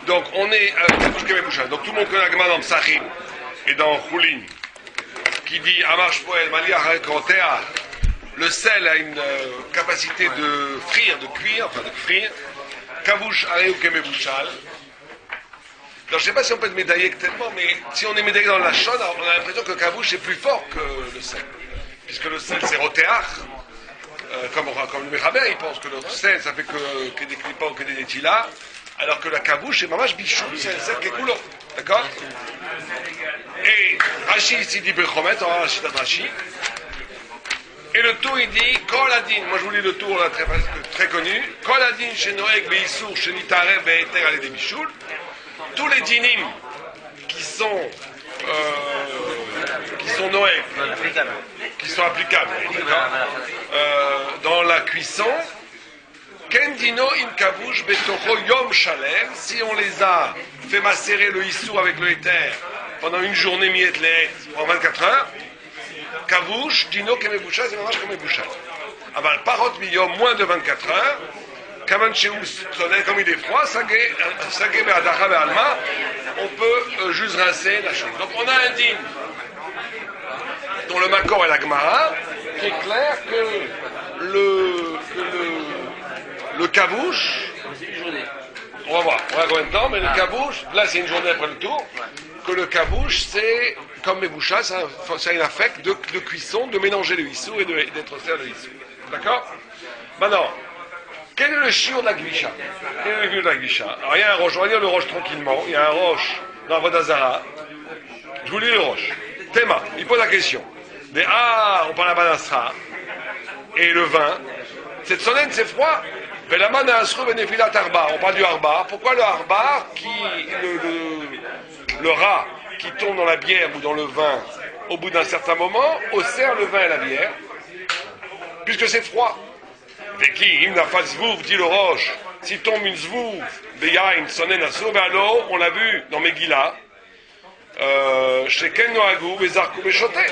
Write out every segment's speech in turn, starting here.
Donc on est à Kabouche Kemebouchal. Donc tout le monde connaît la Gemara dans Psachim et dans Choulin qui dit Amar Shpoel Mali Arekotea. Le sel a une capacité de frire, de cuire, enfin de frire. Kabouche Areu Kemebouchal. Alors je ne sais pas si on peut être médaillé tellement, mais si on est médaillé dans la Lachon, on a l'impression que Kabouche est plus fort que le sel. Puisque le sel c'est Rotéach. Comme le Mechaber, il pense que le sel ça fait que des clipans, que des nétilas. Alors que la kabouche, c'est mamash bichou, c'est un sel qui est coulot. D'accord? Et Rashi ici dit Bechomet, on va Rashi d'Adrashi. Et le tour il dit Koladin, moi je vous lis le tour là, très connu. Koladin chez Noëg, Beissour, chez Nitarev, Be'eter, allez des bichoul. Tous les dinim qui sont Noëg, qui sont applicables, dans la cuisson. Kendino in kabouche betocho yom shalem, si on les a fait macérer le issou avec le éther pendant une journée miet leet, pendant 24 heures, kabouche, dino kemeboucha, c'est mamash kemeboucha. Aval parot miyom, moins de 24 heures, kaman sheus, comme il est froid, sagé be'adacha be'alma, on peut juste rincer la chose. Donc on a un din dont le Makor et la Gemara, qui est clair que le kabouche, on va voir combien de temps, mais le kabouche, là c'est une journée après le tour, que le kabouche c'est, comme mes bouchas, ça a une affect de cuisson, de mélanger le hissou et d'être serre le hissou. D'accord? Maintenant, quel est le chiot de la gvisha? Quel est le chiot de la gvisha? Alors il y a un roche, on va dire le roche tranquillement, il y a un roche dans Vodazara, je vous lis le roche. Théma, il pose la question. On parle à Banasra, et le vin, cette sonnette c'est froid. On parle du harbar. Pourquoi le harbar le rat qui tombe dans la bière ou dans le vin au bout d'un certain moment osserre le vin et la bière puisque c'est froid. Veki, dit le roche, si tombe une zvouv, beyain, sonnen asur, alors on l'a vu dans Megillah, chez Ken Noagou, Bezarkou, Bechoté.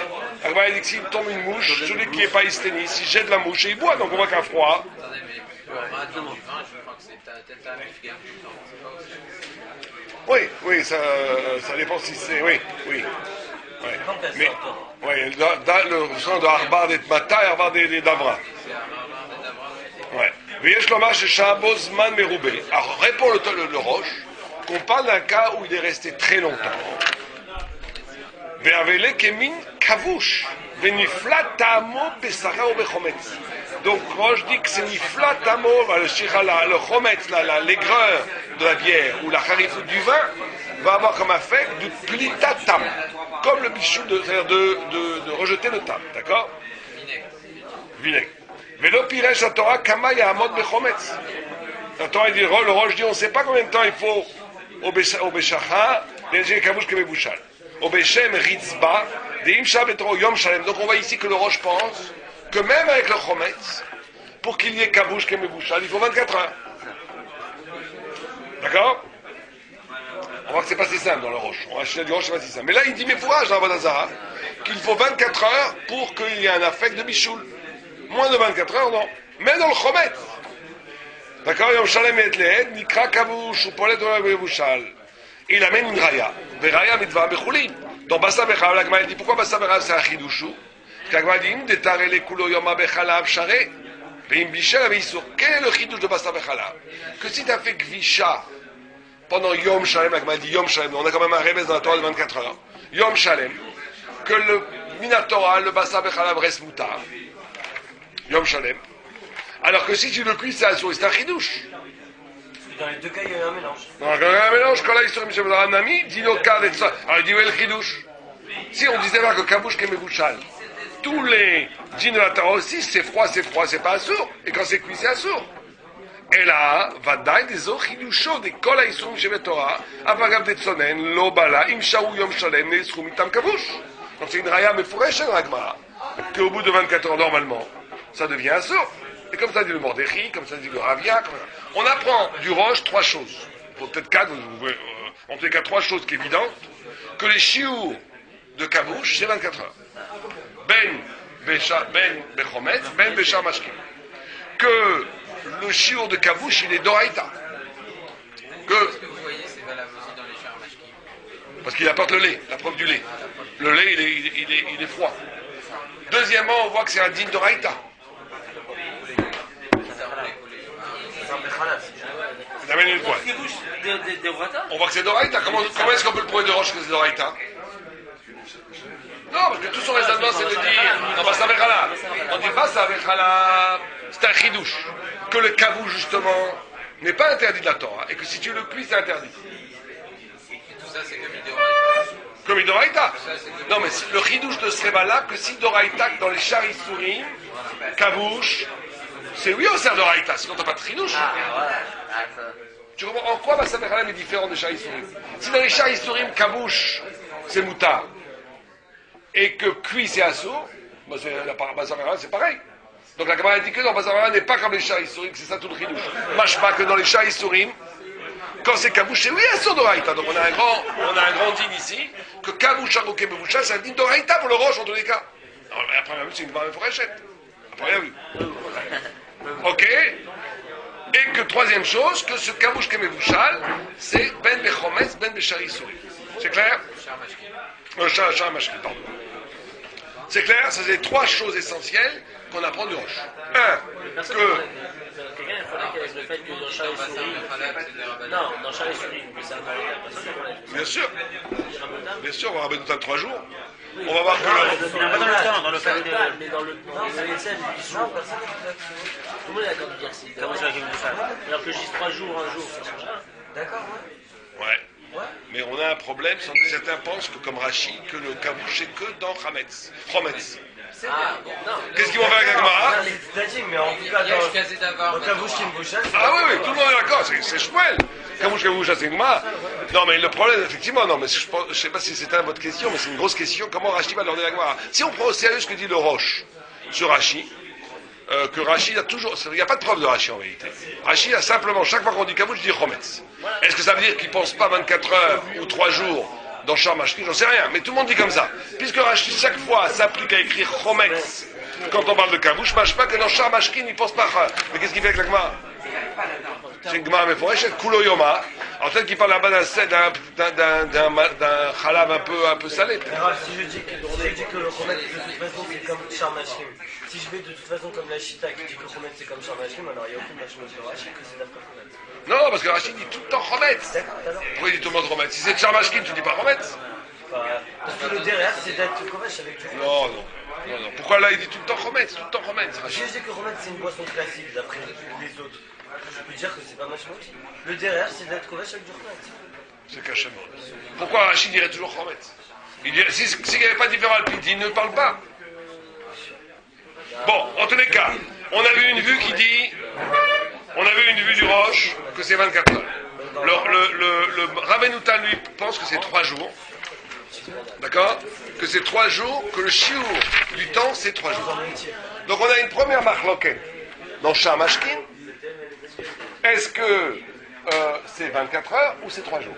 Alors il dit que s'il tombe une mouche, celui qui n'est pas isténi, s'il jette la mouche et il boit, donc on voit qu'un froid. Oui, ça dépend si c'est. Oui. Ouais. Mais, le son de Harbar des Mata et Harbar des Davra. Ouais. Alors, répond le roche qu'on parle d'un cas où il est resté très longtemps. Donc, Roche dit que c'est niflat amo, le chometz, l'aigreur de la bière ou la harifut du vin va avoir comme effet du plitatam, comme le bichou, c'est-à-dire de rejeter le tam, d'accord? Vinaigre. Velo piresh la Torah kama yahamod bechometz. La Torah dit, le Roche dit, on ne sait pas combien de temps il faut au beshacha, les kabouche kemebouchal. Au beshem ritzba, des imsha betro yom shalem. Donc on voit ici que le Roche pense que même avec le chometz, pour qu'il y ait kabouche kemebouchal, il faut 24 heures. D'accord? On voit que c'est pas si simple dans le roche. On va acheter du roche, c'est pas si simple. Mais là, il dit mes fourrages dans Vodazara qu'il faut 24 heures pour qu'il y ait un affect de bichoul. Moins de 24 heures, non. Mais dans le chometz. D'accord? Yom shalem et lehed, nikra kabouche ou polet ou kemebouchal. Il amène une raya. Veraya mitva bechulim. Dans Bassa Bechav, la Gemara dit pourquoi Bassa Bechav c'est un chidouchou? Parce que la Gemara dit détare les kulo yoma bechalav charé. Veim bichel avait issour. Quel est le chidouche de Bassa Bechav? Que si tu as fait gvisha pendant Yom Shalem, la Gemara dit Yom Shalem, on a quand même un rébès dans la Torah de 24 heures. Yom Shalem, que le Minatora, le Bassa Bechav reste moutar. Yom Shalem. Alors que si tu le cuis, c'est un c'est un chidouche. Dans les deux cas, il y a un mélange. Quand il y a un mélange, quand là, il serait M. Nami, dit le cas d'être ça. Alors il dit, ouais, le chidouche. Si on disait là que kabouche kemebouchal, tous les djinns de la Torah aussi, c'est froid, c'est pas assourd. Et quand c'est cuit, c'est assourd. Et là, vadaï des eaux chidouchot, des kol haïsoum chez Torah, apagav des tsonen, lo bala, im shaou yom shalem, ne sroum itam kabouche. Donc c'est une raya mefourèche dans la Gemara. Qu'au bout de 24 heures, normalement, ça devient assourd. Et comme ça dit le Mordéchi, comme ça dit le Ravia, on apprend du roche 3 choses. Peut-être 4, en tous les cas 3 choses qui sont évidentes, que les chiours de kabouche, c'est 24 heures. Ben bechometz, ben bechar mashkim. Que le chiour de kabouche, il est d'oraïta. Que Parce qu'il apporte le lait, la preuve du lait. Le lait, il est froid. Deuxièmement, on voit que c'est un digne d'Oraïta. Il amène une fois. On voit que c'est d'Oraïta. Comment est-ce qu'on peut le prouver de Roche que c'est d'Oraïta? Non, parce que tout son raisonnement, c'est de dire, non, bah, ça va là. On dit pas ça va là. C'est un chidouche. Que le kavou, justement, n'est pas interdit de la Torah. Et que si tu le cuis, c'est interdit. Tout ça, c'est comme Idoraïta. Comme Idoraïta. Non, mais le chidouche ne serait valable que si d'Oraïta, dans les charissourim, kavouche, c'est oui au ser d'Oraïta. Sinon, t'as pas de chidouche. Tu comprends en quoi Bassa Bechalam est différent des charissourim? Si dans les charissourim, kavouche, c'est moutard. Et que cuit c'est assourd, bah c'est pareil. Donc la Gemara dit que non, Bazar n'est pas comme les charissourim, c'est ça tout le chidouche. Mâche pas que dans les charissourim, quand c'est kabouche, c'est oui assourd d'oraïta. Donc on a un grand digne ici, que kabouche aroké beboucha, c'est un digne d'oraïta pour le roche en tous les cas. Alors, après la vue, c'est une Gemara Meforeshet. Après la vue. Ok. Et que troisième chose, que ce kabouche kemebouchal, c'est ben bechometz, ben becharissourim. C'est clair? Char mashkin, pardon. C'est clair, ça c'est trois choses essentielles qu'on apprend du roche. Un, que... Quelqu'un il faudrait qu'avec le fait que dans Char et Souris... Non, dans Char et Souris, mais ça va. Bien sûr. Bien sûr, on va ramener dans 3 jours. On va voir que... Pas dans le temps, dans le fait de... Mais dans le... Tout le monde est d'accord de dire si. Alors que je dis 3 jours, 1 jour, ça change rien. D'accord, ouais. Mais on a un problème, certains pensent que comme Rashi, que le kabouche c'est que dans Hametz. Qu'est-ce qu'ils vont faire avec Agmara? Mais en tout cas, dans kabouche Kimboucha, ah oui, tout le monde est d'accord, c'est Shmuel. Kabouche Kimboucha, c'est Agmara. Non, mais le problème, effectivement, non, mais je ne sais pas si c'était votre question, mais c'est une grosse question. Comment Rashi va leur donner Agmara? Si on prend au sérieux ce que dit le Roche sur Rashi, que Rashi a toujours... Il n'y a pas de preuve de Rashi en réalité. Rashi a simplement, chaque fois qu'on dit kabouche, je dis Chometz. Est-ce que ça veut dire qu'il ne pense pas 24 heures ou 3 jours dans Char Mashkin? J'en sais rien, mais tout le monde dit comme ça. Puisque Rashi, chaque fois, s'applique à écrire Chometz quand on parle de kabouche, je ne mâche pas que dans Char Mashkin, il ne pense pas. Mais qu'est-ce qu'il fait avec la Gemara? C'est une Gemara Meforeshet, Kulo Yoma. Alors peut-être qu'il parle là-bas d'un chalav un peu salé. Si je dis que le Chometz, de toute façon, c'est comme Char Mashkin. Si je vais de toute façon comme la Chita qui dit que Chometz c'est comme Char Mashkin, alors il n'y a aucune machine de Rashi que c'est d'après Chometz. Non, parce que Rachid dit tout le temps Chometz. Pourquoi il dit tout le monde Chometz? Si c'est Charmashkin, tu dis pas Chometz? Parce que le derrière, c'est d'être Kovash avec du Non. Pourquoi là il dit tout le temps Chometz? Tout le temps Chometz. Si je dis que Chometz c'est une boisson classique d'après les autres, je peux dire que c'est pas machine aussi. Le derrière, c'est d'être Kovash avec du Chometz. C'est cachement. Pourquoi Rachid dirait toujours Chometz? S'il n'y avait pas différent Alpide, il ne parle pas. Bon, en tous les cas, on a vu une vue qui dit... On avait une vue du Roche que c'est 24 heures. Le Ravenoutan, lui, pense que c'est 3 jours. D'accord? Que c'est 3 jours, que le chiour du temps, c'est 3 jours. Donc on a une première marloquette dans Char Mashkin. Est-ce que c'est 24 heures ou c'est 3 jours?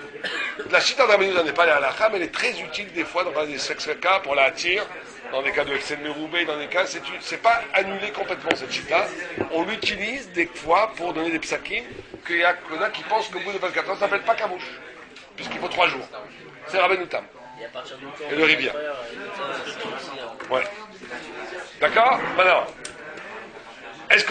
La chita de Ravenoutan n'est pas la halakha, mais elle est très utile des fois dans des cas pour la attire. Dans des cas de excès de Meroubé, dans des cas, c'est pas annulé complètement cette chita. On l'utilise des fois pour donner des psakim, qu'il y a qui pensent qu'au bout de 24 heures, ça s'appelle pas kabouche, puisqu'il faut 3 jours. C'est Ravenoutam. Et le Rivia. Ouais. D'accord? Maintenant, est-ce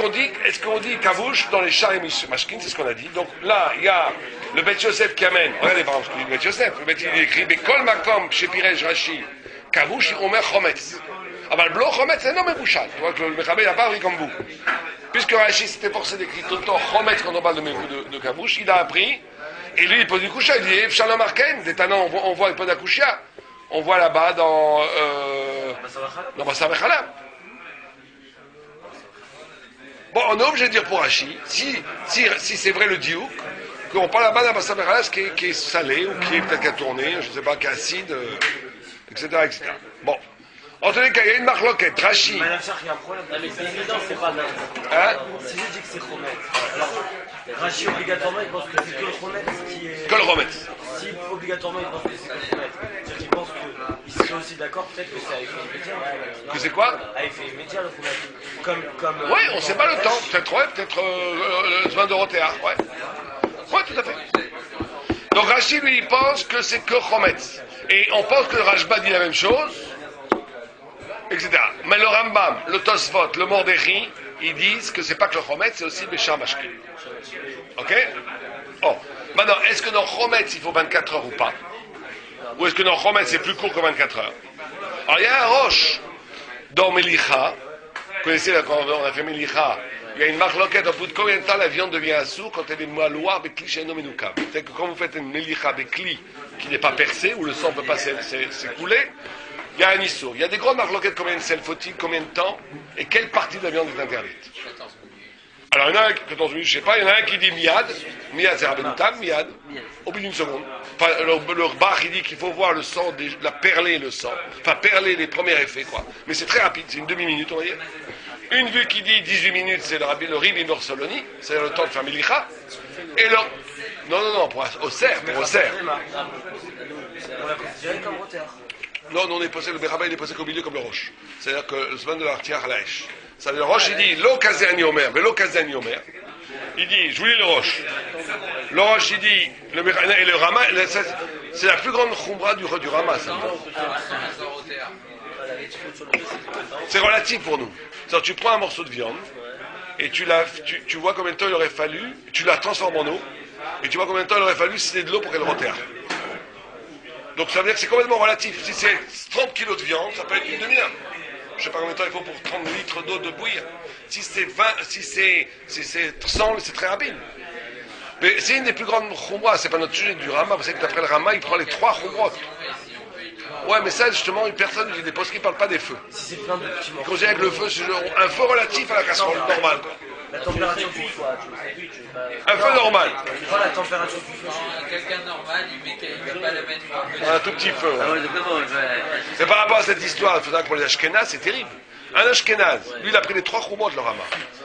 qu'on dit kabouche dans les chars et mashkin? C'est ce qu'on a dit. Donc là, il y a le Bet Yosef qui amène. Regardez par exemple ce qu'il dit le Bet Yosef. Le Bet il écrit Bekol Makom chez Pirej Rashi. Kabouche, on met Chometz. Ah ben le blanc Chometz, c'est non mais bouchal. Tu vois que le Mechabé n'a pas appris comme vous. Puisque Rashi s'était forcé d'écrire tout le temps Chometz quand on parle de Kabouche, il a appris. Et lui, il pose du coucha. Il dit Shalom Arken, des Tanan, on voit il pose un coucha. On voit là-bas dans Bassa Bechalam. Bon, on est obligé de dire pour Rashi, si c'est vrai le diouk, qu'on parle là-bas d'un Bassa Bechalam qui est salé, ou qui est peut-être qu'à tourner, je ne sais pas, qui est acide. Etc. Bon. En tous les cas, il y a une marloquette, Rashi. Mais il y a un problème. Mais c'est évident, c'est pas mal. Hein? Si je dis que c'est Chometz, alors Rashi obligatoirement il pense que c'est que le Chometz qui est. Que le Chometz. Si obligatoirement il pense que c'est que le Chometz, c'est-à-dire qu'il pense qu'il serait aussi d'accord, peut-être que c'est à effet immédiat le Chometz. Que c'est quoi? À effet immédiat le Chometz. Comme. Oui, on ne sait pas le temps. Peut-être le 20 d'Orotéa. Ouais. Ouais, tout à fait. Donc Rashi Rashi, lui, il pense que c'est que Chometz. Et on pense que le Rashba dit la même chose, etc. Mais le Rambam, le Tosfot, le Mordechai, ils disent que c'est pas que le Chometz, c'est aussi Béchar Mashkin. Ok? Oh. Maintenant, est-ce que dans Chometz, il faut 24 heures ou pas? Ou est-ce que dans Chometz, c'est plus court que 24 heures? Alors, il y a un roche dans Melicha. Vous connaissez, là, quand on a fait Melicha, il y a une marque loquette, au bout de combien de temps la viande devient assour quand elle est maloire, bekli chez nomenouka. C'est que quand vous faites une Melicha bekli qui n'est pas percée, où le sang ne peut pas s'écouler, il y a un issour. Il y a des grandes marques loquettes, combien de sel faut-il, combien de temps, et quelle partie de la viande est interdite? Alors, il y en a un, 14 minutes, je ne sais pas, il y en a un qui dit miad c'est Rabbenoutam, miad, au bout d'une seconde. Enfin, le Bach, il dit qu'il faut voir le sang, la perler le sang, enfin perler les premiers effets, quoi. Mais c'est très rapide, c'est une demi-minute, on va dire. Une vue qui dit 18 minutes, c'est le Rib Imor Soloni, c'est le temps de faire Milicha. Et le... Non, au cerf, pour au cerf. On l'a considéré comme retard. Non, on est posé, le Béraba, il est posé au milieu comme le roche. C'est-à-dire que le semaine de l'artière à l'Aèche. Ça veut dire, le roche, il dit, l'eau kazé aniomer, mais l'eau kazé aniomer. Il dit, je vous lis le roche. Le roche, il dit, et le Rama, c'est la plus grande khoumra du Rama, ça. C'est relatif pour nous. C'est-à-dire, tu prends un morceau de viande, et tu vois combien de temps il aurait fallu, tu la transformes en eau, et tu vois combien de temps il aurait fallu si c'était de l'eau pour qu'elle reterre. Donc ça veut dire que c'est complètement relatif. Si c'est 30 kilos de viande, ça peut être une demi-heure. Je ne sais pas combien de temps il faut pour 30 litres d'eau de bouillir. Si c'est 20, si c'est 100, c'est très rapide. Mais c'est une des plus grandes khumra, c'est pas notre sujet du Rama. Vous savez que d'après le Rama, il prend les 3 khumrotes. Ouais, mais ça, justement, une personne, il y a des postes qui ne parlent pas des feux. Si c'est plein de petits morceaux. Quand j'ai avec le feu, c'est un feu relatif à la casserole normale. La température du feu, Un feu normal. Prends la température du feu. Quelqu'un de normal, il ne va pas le mettre. Un tout petit feu. Mais par rapport à cette histoire, il faudra que pour les Ashkénazes, c'est terrible. Un Ashkénaze, lui, il a pris les 3 khumot de leur Rama.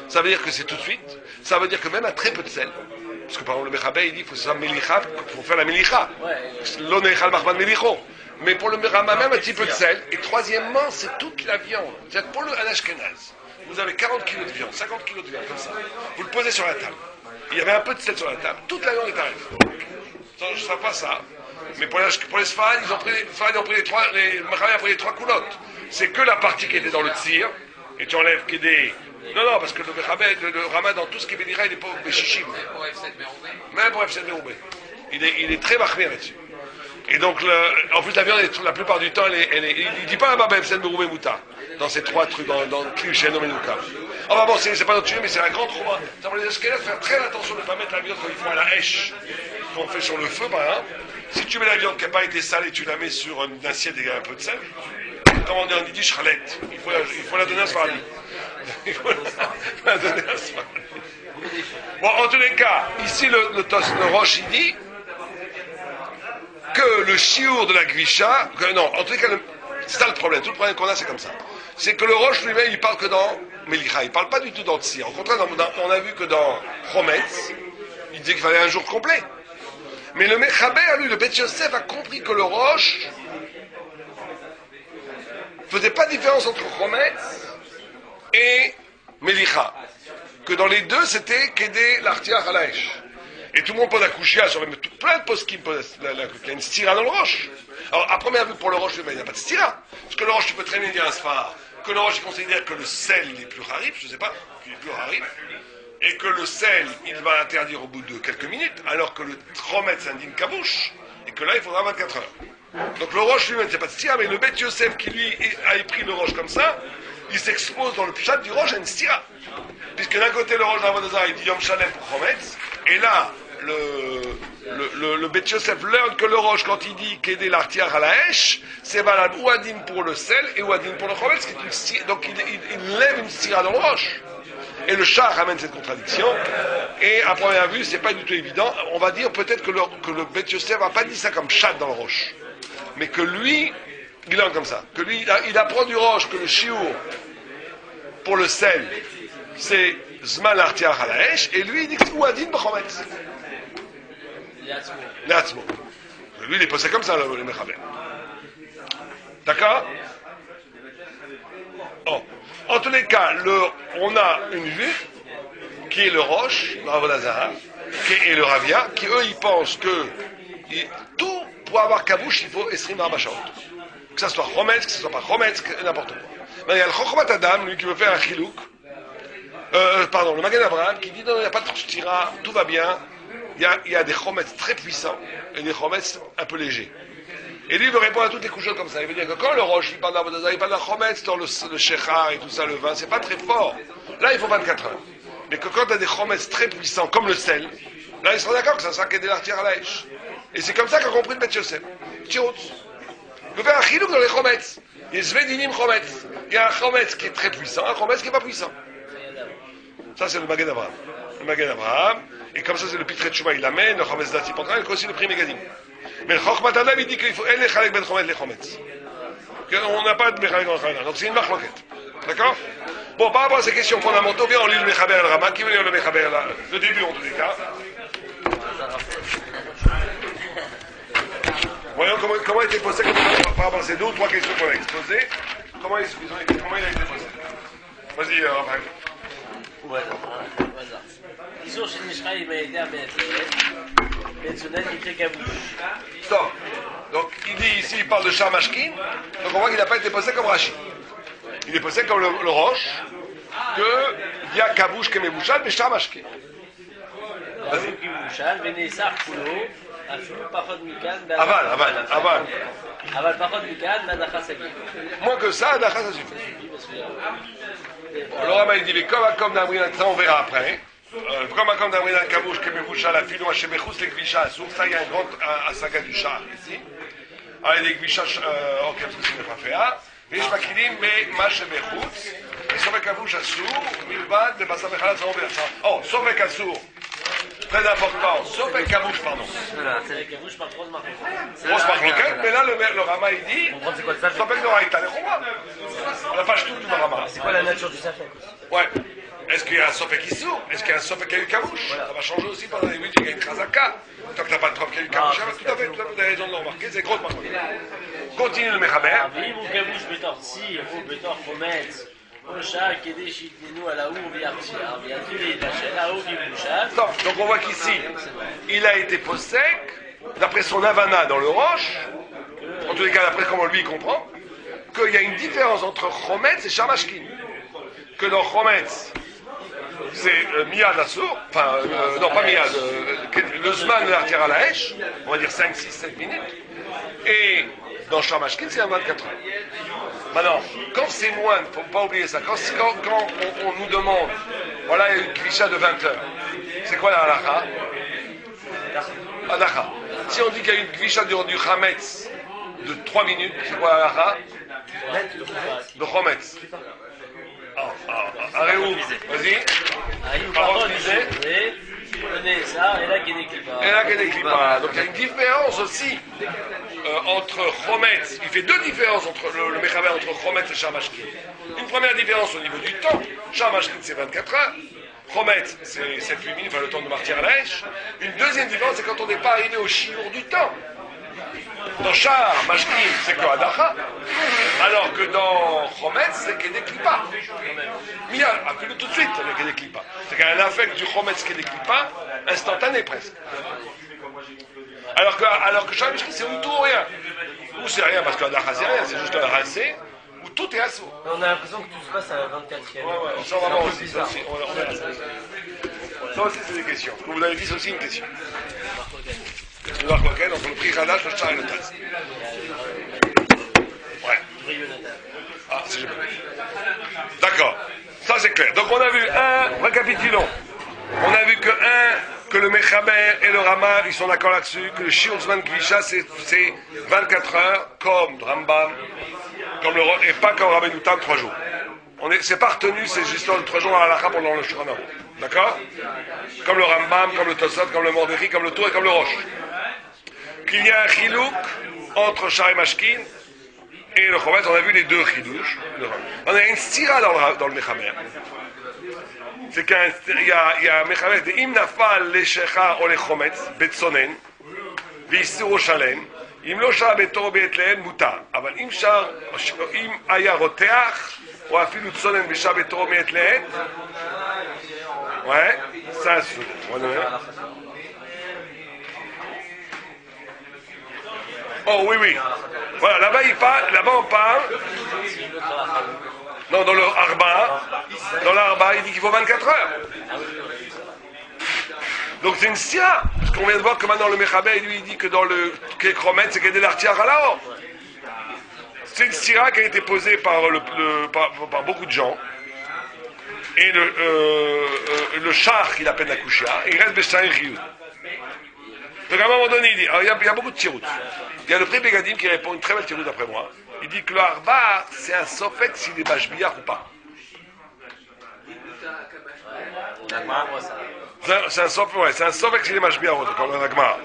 Ça veut dire que c'est tout de suite. Ça veut dire que même à très peu de sel. Parce que par exemple, le Mechabé, il dit qu'il faut faire Melicha, pour faire la Melicha. L'onechal Mahman Melicho. Mais pour le Rama, même un petit peu de sel. Et troisièmement, c'est toute la viande. C'est-à-dire pour le Ashkénaze, vous avez 40 kilos de viande, 50 kilos de viande, comme ça. Vous le posez sur la table. Il y avait un peu de sel sur la table. Toute la viande est arrivée. Je ne sais pas ça. Mais pour les Sfarad, ils ont pris les 3 coulottes. C'est que la partie qui était dans le tzir, et tu enlèves qui est des... Non, parce que le Rama, dans tout ce qui est Bédira, il n'est pas au Béchichim. Même pour F7 Meroubé. Il est très mahmir là-dessus. Et donc, en plus, la viande, la plupart du temps, il ne dit pas là-bas F7 Meroubé Mouta. Dans ces 3 trucs, dans Kliché, Nomenouka. Enfin bon, c'est pas notre sujet, mais c'est la grande Rouma. Ça pour les esquelettes, faire très attention de ne pas mettre la viande quand ils font à la hache, qu'on fait sur le feu, par exemple. Si tu mets la viande qui n'a pas été salée, tu la mets sur une assiette et un peu de sel, comme on dit en yiddish, chalette. Il faut la donner à Sfaradi. Il faut la donner à Sfaradi. Bon, en tous les cas, ici, le Roche, il dit que le chiour de la Grisha, non, en tous les cas, c'est ça le problème. Tout le problème qu'on a, c'est comme ça. C'est que le Roche lui-même, il parle que dans Melicha. Il ne parle pas du tout dans Tzir. Au contraire, on a vu que dans Chometz, il disait qu'il fallait un jour complet. Mais le Mechaber, lui, le Beth Yosef, a compris que le Roche ne faisait pas de différence entre Chometz et Melicha. Que dans les deux, c'était Kédé l'Artiach à l'Aèche. Et tout le monde pose la couchia sur plein de postes qui posent qu'il y a une stira dans le roche. Alors, à première vue, pour le roche, il n'y a pas de stira. Parce que le roche, tu peux très bien dire un sphare. Que le roche, il considère que le sel, il est plus harif, je ne sais pas, qu'il est plus harif. Et que le sel, il va interdire au bout de quelques minutes, alors que le tromet, c'est un dîme kabouche. Et que là, il faudra 24 heures. Donc le roche lui-même, c'est pas de stira, mais le Beth Yosef qui lui a pris le roche comme ça, il s'expose dans le pshat du roche à une stira. Puisque d'un côté, le roche d'Avodazar, il dit Yom Shalem pour Chometz, et là, le Beth Yosef learn que le roche, quand il dit qu'aider l'artiar à la hache, c'est valable ou adin pour le sel et ou adin pour le Chometz. Donc il lève une stira dans le roche. Et le char ramène cette contradiction. Et à première vue, c'est pas du tout évident. On va dire peut-être que le Beth Yosef n'a pas dit ça comme chat dans le roche. Mais que lui, il l'a comme ça. Que lui, il apprend du roche que le chiour pour le sel, c'est Zman l'artiar à la hache. Et lui, il dit que c'est ou adin pour Chometz. L'atzmo. Lui, il est posé comme ça, le Mechaber. D'accord? Oh. En tous les cas, on a une vue qui est le Roche, Avodazara, et le Ravia, qui eux, ils pensent que tout, pour avoir kabouche, il faut Esrim Arbachot. Que ça soit Chometz, que ça soit pas Chometz, n'importe quoi. Mais il y a le Chokhmat Adam, lui qui veut faire un chilouk, le Magen Abraham, qui dit non, il n'y a pas de Tira, tout va bien. Il y a des Chometz très puissants et des Chometz un peu légers. Et lui, il veut répondre à toutes les couches comme ça. Il veut dire que quand le roche, il parle d'Avodaza, il parle d'un Chometz dans le Shechar et tout ça, le vin, c'est pas très fort. Là, il faut 24 heures. Mais que quand tu as des Chometz très puissants, comme le sel, là, il sera d'accord que ça sera qu'aider l'artière à l'Aïch. Et c'est comme ça qu'a compris le Bet Yosef. Tchirot. Il faut faire un chilouk dans les Chometz. Il y a Zvedinim Chometz. Il y a un Chometz qui est très puissant, un Chometz qui n'est pas puissant. Ça, c'est le Magen Abraham. Le Magen Abraham. Et comme ça, c'est le Pitre Tchouba, il l'amène, le Chometz Dati Pantran, et aussi le prix Megadim. Mais le Chokhmat Adam, il dit qu'il faut Elle Chalek Ben Chometz les Chometz. On n'a pas de Mechalek Ben Chometz. Donc c'est une marque loquette. D'accord? Bon, par rapport à ces questions fondamentaux, viens, on lit le Mechaber El Rama. Qui veut lire le Mechaber là? Le début, en tous les cas. Voyons comment il était posé par rapport à ces deux ou trois questions qu'on a exposées. Comment il a été posé? Vas-y, Raphaël. au hasard. איסור שנשחק עם הידי בצונן מקרה גבוש. Stop. Donc il dit ici, il parle de Shamashkin, donc on voit qu'il n'a pas été posé comme Rashi. Il est posé comme le Roche, qu'il y a Kabouche Kemebouchal, mais Shamashkin. גבוש כמבושל ונאסר כולו, אפילו פחות מכאן, אבל פחות מכאן בהדחה סגיר. Moins que ça, Adacha, ça suffit. Le Rama il dit, mais comme d'Amrin, ça on verra après. Comme d'Amrin Kabouche Kemebouchal, la filo Hashemechus, les Gvisha Assour, ça il y a un grand saga du char ici. Alors les Gvisha, ok, parce que c'est le Faféa. ויש מקילים מה שבחוץ, סופק כבוש אסור, מלבד בבשר וחלב זה עובר. או, סופק אסור. très important, סופק כבוש, pardon. grosse marloquette, mais là le Rama il dit, סופק דאורייתא לחומרה. On n'a pas tout du Rama. C'est quoi la nature du safek? Ouais. Est-ce qu'il y a un sopek issour? Est-ce qu'il y a un sopek qui a eu kabouche? Ça va changer aussi pendant les minutes, il y a une khazaka. Tant que tu n'as pas de preuve qu'il y a eu kabouche, tout à fait, vous avez raison de le remarquer, c'est grosse marloquette. Continue le Mechaber. ואם הוא גבוש בתוך ציר או בתוך חומץ או שער כדי שיתננו על האור וירתיע ויתחיל להתבשל, האור יבושל. Donc on voit qu'ici, il a été possèque, d'après son Havana dans le roche, en tous les cas d'après comment lui il comprend, qu'il y a une différence entre Chometz et Shamashkin. Que dans Chometz, c'est Miyad Assour, enfin, non pas Miyad, le Zman de l'artère à la Hesh, on va dire 5, 6, 7 minutes, et dans Shamashkin, c'est un 24 heures. Maintenant, quand c'est moins, il ne faut pas oublier ça, quand on nous demande, voilà, il y a une kvisha de 20 heures, c'est quoi la halakha? Halakha. Si on dit qu'il y a une kvisha du Chametz de 3 minutes, c'est quoi la halakha? De Chometz. Aréou, vas-y. Parole disait. et là qu'il est climat. Donc il y a une différence aussi entre Chometz. Il fait deux différences entre le Mechaber entre Chometz et Shamashkin. Une première différence au niveau du temps. Shamashkin c'est 24 heures. Chometz c'est 7-8 minutes, enfin le temps de martyr à l'Aïch. Une deuxième différence c'est quand on n'est pas arrivé au chiour du temps. Dans Shar, Mashkin, c'est que Adacha, alors que dans Chometz, c'est Kedek Klipa. Mia, appelez-le tout de suite avec Kedek Klipa. C'est qu'il y a un affect du Chometz Kedek Klipa, instantané presque. Alors que Shar Mashkin, c'est ou tout ou rien. Ou c'est rien, parce que Adacha, c'est rien, c'est juste un rincé, ou tout est assaut. On a l'impression que tout se passe à la 24e. Ouais, on sent vraiment aussi. Ça aussi, c'est des questions. Ce que vous avez dit, c'est aussi une question. Je dois reconnaître entre le prix Hadash, le Shah et le Taz. Ouais. Ah, c'est jamais. D'accord. Ça, c'est clair. Donc, on a vu récapitulons. On a vu que le Mechaber et le Rama, ils sont d'accord là-dessus, que le Shiur Zman Kvisha, c'est 24 heures, comme Rambam, comme le et pas comme Rabbeinu Tam, 3 jours. C'est pas retenu, c'est juste 3 jours à la Lacha pendant le Shulchan Aruch. D'accord? Comme le Rambam, comme le Tosot, comme le Mordechai, comme le Tour et comme le Roche. Qu'il y a un chilouk entre Shar et Mashkin et le Chometz, on a vu les deux chidouches. On a une stira dans le Mechaber. C'est qu'il y a un Mechaber de Im Nafal le Shecha ou le Chometz, Betsonen, Vissiro Shalem, Im lo Shar Betoro Beetleen, Mutar. Aber Im Aya Roteach, ou Afilu Tsonen Beshar Betoro Beetleen, ouais, ça c'est. Oh oui, oui. Voilà, là-bas on parle. Non, dans le Arba. Dans l'Arba, il dit qu'il faut 24 heures. Donc c'est une sira. Parce qu'on vient de voir que maintenant le Mechabé, lui, il dit que dans le Kéchromet, c'est qu'il y a des l'artières à la or. C'est une sira qui a été posée par beaucoup de gens. Et le char, il appelle la Kushia, il reste Beshaï Riyud. Donc à un moment donné, il dit, alors, il y a beaucoup de tiroutes. Il y a le prix Begadim qui répond une très belle tiroute d'après moi. Il dit que le Harba, c'est un sofek s'il est Bashbiach ou pas. C'est un sofek s'il est Bashbiach, comme un Agmar.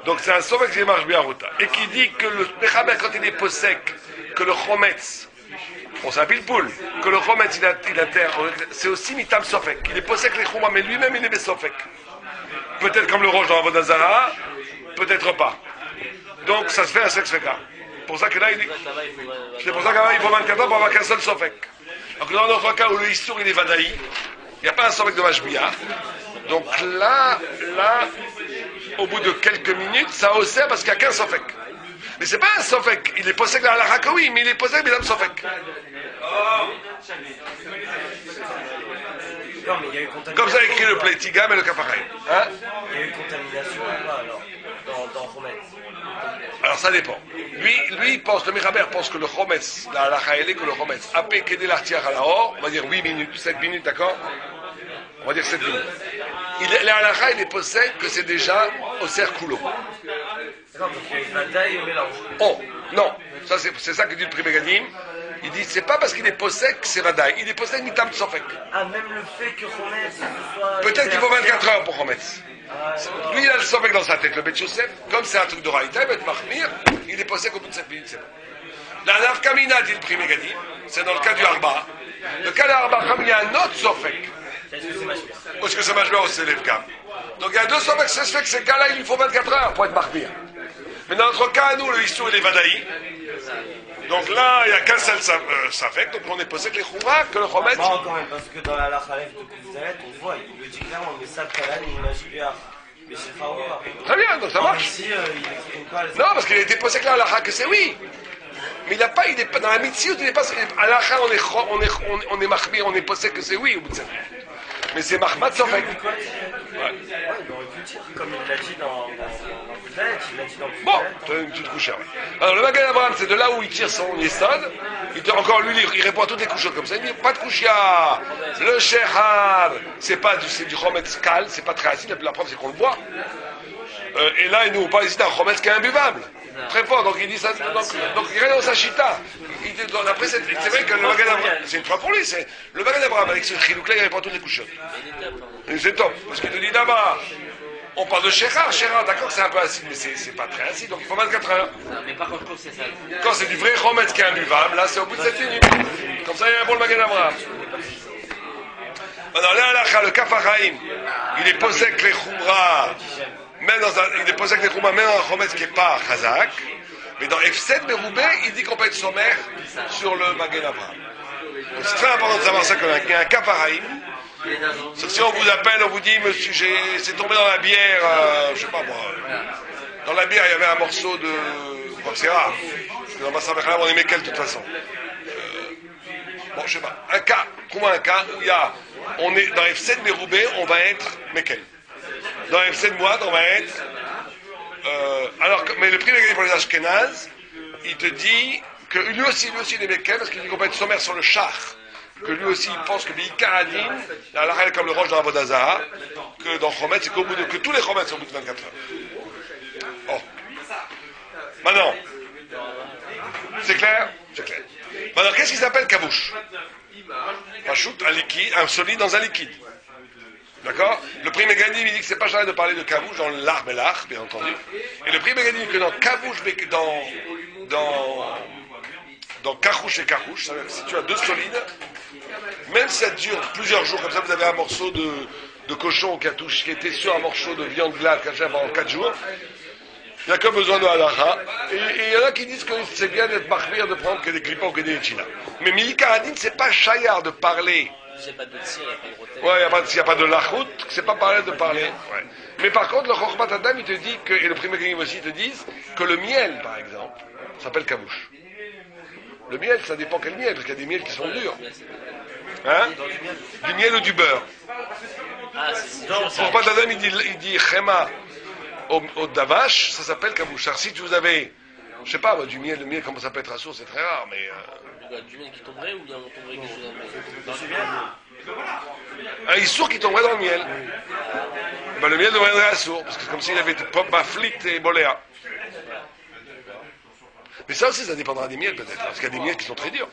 Donc c'est un sofek s'il est Bashbiach. Et qui dit que le Mechaber, quand il est posek, que le Chometz, on s'appelle poule, que le Chometz, il atterre, c'est aussi Mitam Sofek. Il est posek les Chouma, mais lui-même, il est Besofek. Peut-être comme le roche dans Avodazara, peut-être pas. Donc ça se fait un sexe féca. Pour ça que là, c'est pour ça qu'à il faut 24 ans pour avoir qu'un seul sofek. Alors que dans notre cas où le Issour il est Vadaï, il n'y a pas un sofek de Mashbiach. Donc là, au bout de quelques minutes, ça oscille parce qu'il n'y a qu'un sofek. Mais c'est pas un sofek, il est posé dans la Rakawi, mais il est posé dans le sofek. Non, mais il y a eu contamination. Comme ça écrit le Pleitigam et le Kapareil. Hein? Il y a eu contamination ou pas alors dans Chometz? Alors ça dépend. Lui il pense, le Mechaber pense que le Chometz, la Chaélé, que le Chometz, après qu'aider l'artière à la or, on va dire 8 minutes, 7 minutes, d'accord? On va dire 7 minutes. La halakha, il est possède que c'est déjà au cerf coulo. D'accord, donc il y a une bataille au mélange. Oh, non, ça c'est ça que dit le Pri Begadim. Il dit, c'est pas parce qu'il est possède que c'est Vadaï. Il est possède Mitam Sofek. Ah, même le fait que Chometz soit... Peut-être qu'il faut 24 heures pour Chometz. Lui, il a le Sofek dans sa tête, le Bet Yosef. Comme c'est un truc de Raïta, il va être Mahmir. Il est possède au bout de 7 minutes, c'est bon. La Nafkamina, dit le Pri Begadim, c'est dans le cas du Arba. Le cas de l'Arba, comme il y a un autre Sofek. Est-ce que c'est Mashbiach? Est-ce que c'est Mashbiach ou c'est l'Evkam? Donc il y a deux Sofek, c'est ce fait que ces cas-là, il lui faut 24 heures pour être Mahmir. Mais dans notre cas, nous, le Issou, il est Vadaï. Donc là, il n'y a qu'un seul Safek, donc on est posé que les Khoumra, que le Chometz. Non, quand même, parce que dans la Lachalef de Kouzalet, on voit, il le dit clairement, mais ça, Kalan, il Mashbiach. Mais chez Pharaon, très bien, donc ça marche. Ici, il exprime pas... Non, parce qu'il a été posé que la halakha, que c'est oui. Mais il n'a pas, il est pas, dans la mitzvah, il n'est pas, à l'halakha, on est mahmir, on est posé que c'est oui, au bout de ça. Mais c'est mahmat Sofek. Ouais, il aurait pu le dire, comme il l'a dit dans Kouzalet, il l'a dit dans Bon, Kouzalet. tu as une petite couche. Alors le Magan Abraham, c'est de là où il tire son yesod. Encore lui, il répond à toutes les couches comme ça. Il dit pas de couchia. Le shehar, c'est du chometz kal, c'est pas très acide. La preuve, c'est qu'on le boit. Et là, il nous parle ici d'un chometz qui est imbuvable. Très fort, donc il dit ça. Donc il reste dans sa chita. Après, c'est vrai que le Magan Abraham, c'est une preuve pour lui. Le Magan Abraham, avec ce chilouk-là, il répond à toutes les couches. Et c'est top, parce qu'il te dit là-bas. On parle de Shechar, d'accord, c'est un peu acide, mais c'est pas très acide, donc il faut 24 heures. Non, mais par contre, je trouve que c'est ça. Quand c'est du vrai chometz qui est imbuvable, là c'est au bout de 7 minutes. Comme ça, il y a un bon Magan Abraham. Alors là, le Kafaraïm, il est posé avec les Khoumra, il est posé avec les Khoumra, même dans un chometz qui n'est pas Chazak, mais dans F7 Meroubé, il dit qu'on peut être sommaire sur le Magan Abraham. Donc c'est très important de savoir ça qu'il y a un Kafaraïm. Si on vous appelle, on vous dit, monsieur, c'est tombé dans la bière, je sais pas moi. Dans la bière, il y avait un morceau de. Bon, c'est rare. Parce que dans Massa Mechalab, on est Mekel de toute façon. Bon, je sais pas. Un cas, trouve un cas où il y a. On est dans F7 Meroubé, on va être Mekel. Dans F7 Mouad, on va être. Mais le prix pour les Ashkenaz, il te dit que lui aussi il est Mekel parce qu'il dit qu'on peut être sommaire sur le char. Que lui aussi il pense que Bikaradin, la halakha comme le roche dans Avodazara, que dans Chometz, c'est que tous les Chometz sont au bout de 24 heures. Oh. Maintenant, c'est clair? C'est clair. Maintenant, qu'est-ce qui s'appelle kavouche? Pachout, un liquide, un solide dans un liquide. D'accord? Le prix Mégadim, il dit que c'est pas jamais de parler de kavouche dans l'art belach, bien entendu. Et le prix Mégadim dit que dans kavouche, dans Karouche et Karouche, si tu as deux solides, même si ça dure plusieurs jours, comme ça vous avez un morceau de cochon qui était sur un morceau de viande glade caché pendant 4 jours, il n'y a que besoin de halakha. Et il y en a qui disent que c'est bien d'être mahmir de prendre que des grippons ou que des chinas. Mais Milikaradin, c'est pas chayar de parler S'il n'y a pas de tir, il n'y a pas de rotel. Ouais, s'il n'y a pas de lachout, c'est pas pareil de parler. Ouais. Mais par contre, le Chokhmat Adam, il te dit que, et le premier Kélim aussi te disent que le miel, par exemple, s'appelle kabouche. Le miel, ça dépend quel miel, parce qu'il y a des miels qui sont durs. Hein? Du miel ou du beurre. Ah, c'est Le Chokhmat Adam, il dit Chema au davash, ça s'appelle kabouche. Alors si vous avez, je sais pas, du miel, le miel, comment ça peut être à sourd, c'est très rare, mais... Du miel qui tomberait ou bien on tomberait quelque chose dans le miel? Un issour qui tomberait dans le miel. Ben, le miel deviendrait assourd, parce que c'est comme s'il avait pop, maflit et boléa. Mais ça aussi, ça dépendra des miels peut-être, parce qu'il y a des miels qui sont très durs.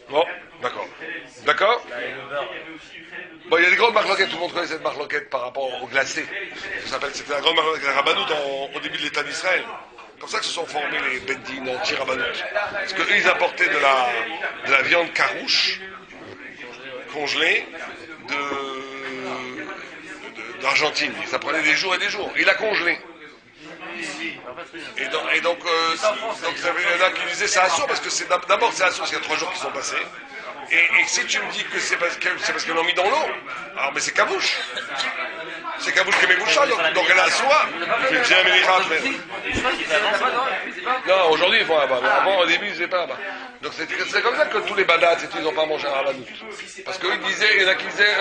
Bon, d'accord. D'accord? Bon, il y a des grandes marloquettes, tout le monde connaît cette marloquette par rapport au glacé. C'était la grande marloquette de Rabbanout au début de l'État d'Israël. C'est comme ça que se sont formés les Beddin anti-Rabbanout. Parce qu'eux, ils apportaient de la viande carouche, congelée, d'Argentine. Ça prenait des jours et des jours. Il a congelé. Et donc, il y en a qui disaient c'est assourd parce que d'abord c'est assourd parce qu'il y a 3 jours qui sont passés. Et si tu me dis que c'est parce qu'ils l'ont mis dans l'eau, alors mais c'est kabouche. C'est kabouche qui est méboucha, donc elle a assourd. Je viens non, aujourd'hui ils font là-bas. Avant, au début, ils faisaient pas là-bas. Donc c'est comme ça que tous les badats, ils n'ont pas mangé un rabanout. Parce qu'il disait, il y en a qui disaient,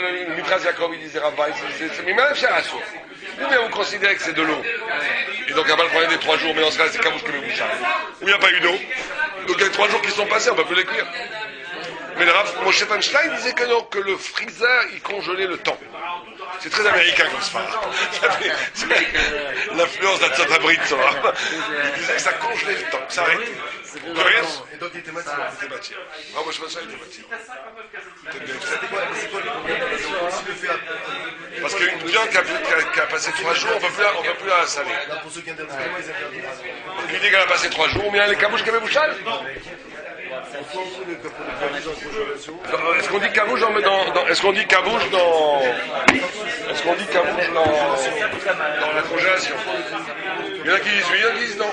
le Mitras Yaakov, il disait Ravaï, c'est même cher assourd. Ou bien vous considérez que c'est de l'eau. Et donc, il n'y a pas le problème des 3 jours, mais dans ce cas, c'est kabouche qui est méboucha. Ou il n'y a pas eu d'eau. Donc, il y a 3 jours qui sont passés, on ne peut plus les cuire. Mais le Rav Moshe Feinstein disait que non, que le freezer, il congelait le temps. C'est très américain comme ça. L'influence d'Atzot Abrit, ça va. Il disait que ça congelait le temps, ça arrête. Et donc il était matière. Ah, moi je pense que ça, il était matière. Parce qu'une viande qui a passé 3 jours, on ne peut plus la saler. Pour ceux qui interdisent, comment ils interdisent? Donc il dit qu'elle a passé 3 jours, ou bien les kabouches qui avaient bouchal. Est-ce qu'on dit kabouche est-ce qu'on dit kabouche dans la congélation? Il y en a qui disent oui, il y en a qui disent non.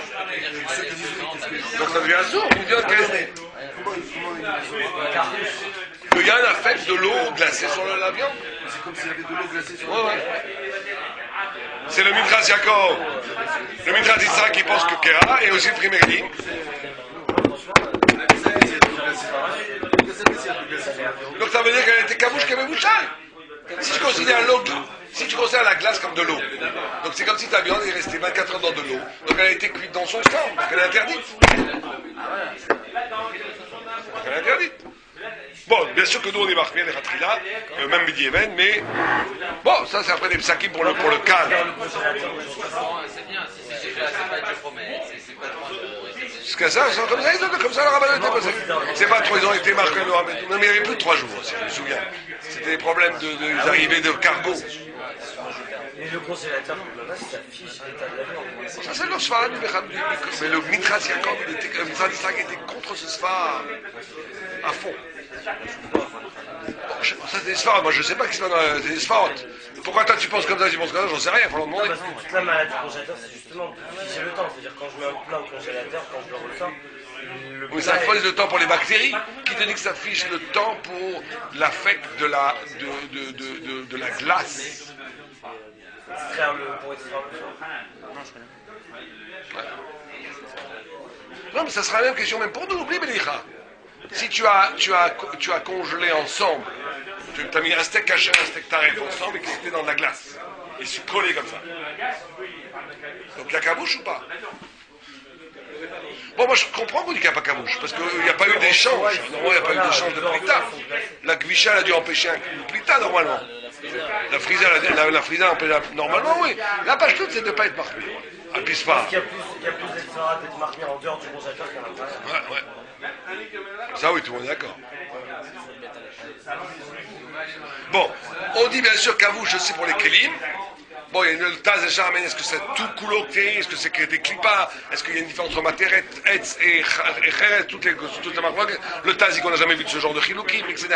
Donc ça devient assourd, une viande qui est... Il y a un affect de l'eau glacée sur la viande. C'est comme s'il y avait de l'eau glacée sur Ouais. C'est le Mitras Yaakov, le Mitras Israël qui pense que Kera, et aussi le Primérim. Donc ça veut dire qu'elle était kabouche qui avait bouchal. Si tu considères la glace comme de l'eau, donc c'est comme si ta viande est restée 24 heures dans de l'eau, donc elle a été cuite dans son sang, donc elle est interdite. Donc elle est interdite. Bon, bien sûr que nous on démarque bien les Ratrila, même Midi Even, mais bon, ça c'est après des psakim pour le calme. C'est bien, c'est pas du promet, c'est pas trop Parce que ça, comme ça le rabbin était passé. C'est pas trop, ils ont été marqués le rabbin. Mais il n'y avait plus de 3 jours aussi, je me souviens. C'était des problèmes des arrivées de cargo. Et le congélateur, là-bas, ça fiche l'état de la viande. Ça c'est le Sfarad du Becham. Mais le Mitras Yaakov, le Mitras Israël était contre ce Sfarad à fond. Bon, ça c'est des Sfarad, moi je sais pas qui se passe dans les Sfarad. Pourquoi toi tu penses comme ça, tu penses comme ça, j'en sais rien, il faut leur demander. Parce que toute la maladie du congélateur, c'est justement de figer le temps. C'est-à-dire quand je mets un plat au congélateur, quand je le ressors, Oui, ça fiche le temps pour les bactéries. Qui te dit que ça fiche le temps pour l'affect de la glace? Pour extraire le sang. Non, je connais. Ouais. Non, mais ça sera la même question même pour nous. Oublie Belicha. Si tu as congelé ensemble, tu as mis un steak caché, un steak taré ensemble et qui était dans de la glace. Ils se collaient comme ça. Donc il y a kabouche ou pas? Bon, moi je comprends qu'on dit qu'il n'y a pas kabouche, parce qu'il n'y a pas eu d'échange. Normalement, il n'y a pas eu d'échange de plita. La gvisha a dû empêcher un plita normalement. La frisa a empêché normalement, oui. La page toute, c'est de ne pas être marqué. À Pispa. Il y a plus d'extra d'être marqué en dehors du congélateur qu'à l'intérieur. Ouais. Ça, oui, tout le monde est d'accord. Bon, on dit bien sûr kabouche aussi pour les kelim. Bon, il y a le taz et charmen, est-ce que c'est tout couloté, est-ce que c'est des clipas, est-ce qu'il y a une différence entre materet, etz et cheret, toutes les marques. Le taz, on n'a jamais vu de ce genre de chiloukim, etc.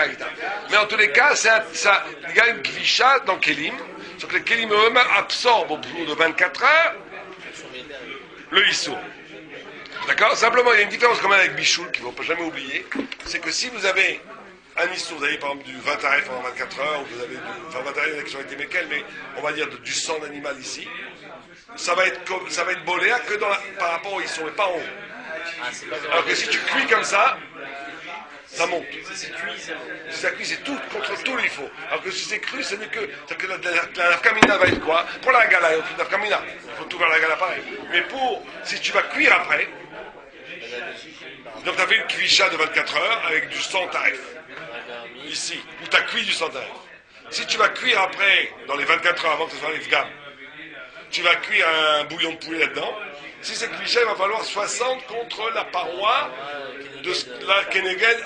Mais en tous les cas, il y a une kvisha dans kelim, sauf que les kelim eux-mêmes absorbent au bout de 24 heures le issour. D'accord? Simplement, il y a une différence quand même avec bichoul qu'il ne faut jamais oublier, c'est que si vous avez un issour, vous avez par exemple du 20 taref pendant 24 heures, ou vous avez enfin 20 taref, il y en a qui ont été méquels, mais on va dire du sang d'animal ici, ça va être boléa que par rapport au issour, mais pas en haut. Ah, c'est pas Alors que si tu cuis comme ça monte. Si c'est cuit, ça monte. Si ça cuit, c'est tout, contre tout il faut. Alors que si c'est cru, ce n'est que. C'est-à-dire que la nafkamina va être quoi? Pour la gala, il n'y a aucune nafkamina. Il faut tout faire la gala pareil. Mais si tu vas cuire après, donc tu as fait une kvisha de 24 heures avec du 100 taref. Ici, où tu as cuit du 100 taref. Si tu vas cuire après, dans les 24 heures avant que ce soit les vgam, tu vas cuire un bouillon de poulet là-dedans. Si c'est kvisha, il va falloir 60 contre la paroi de la Keneged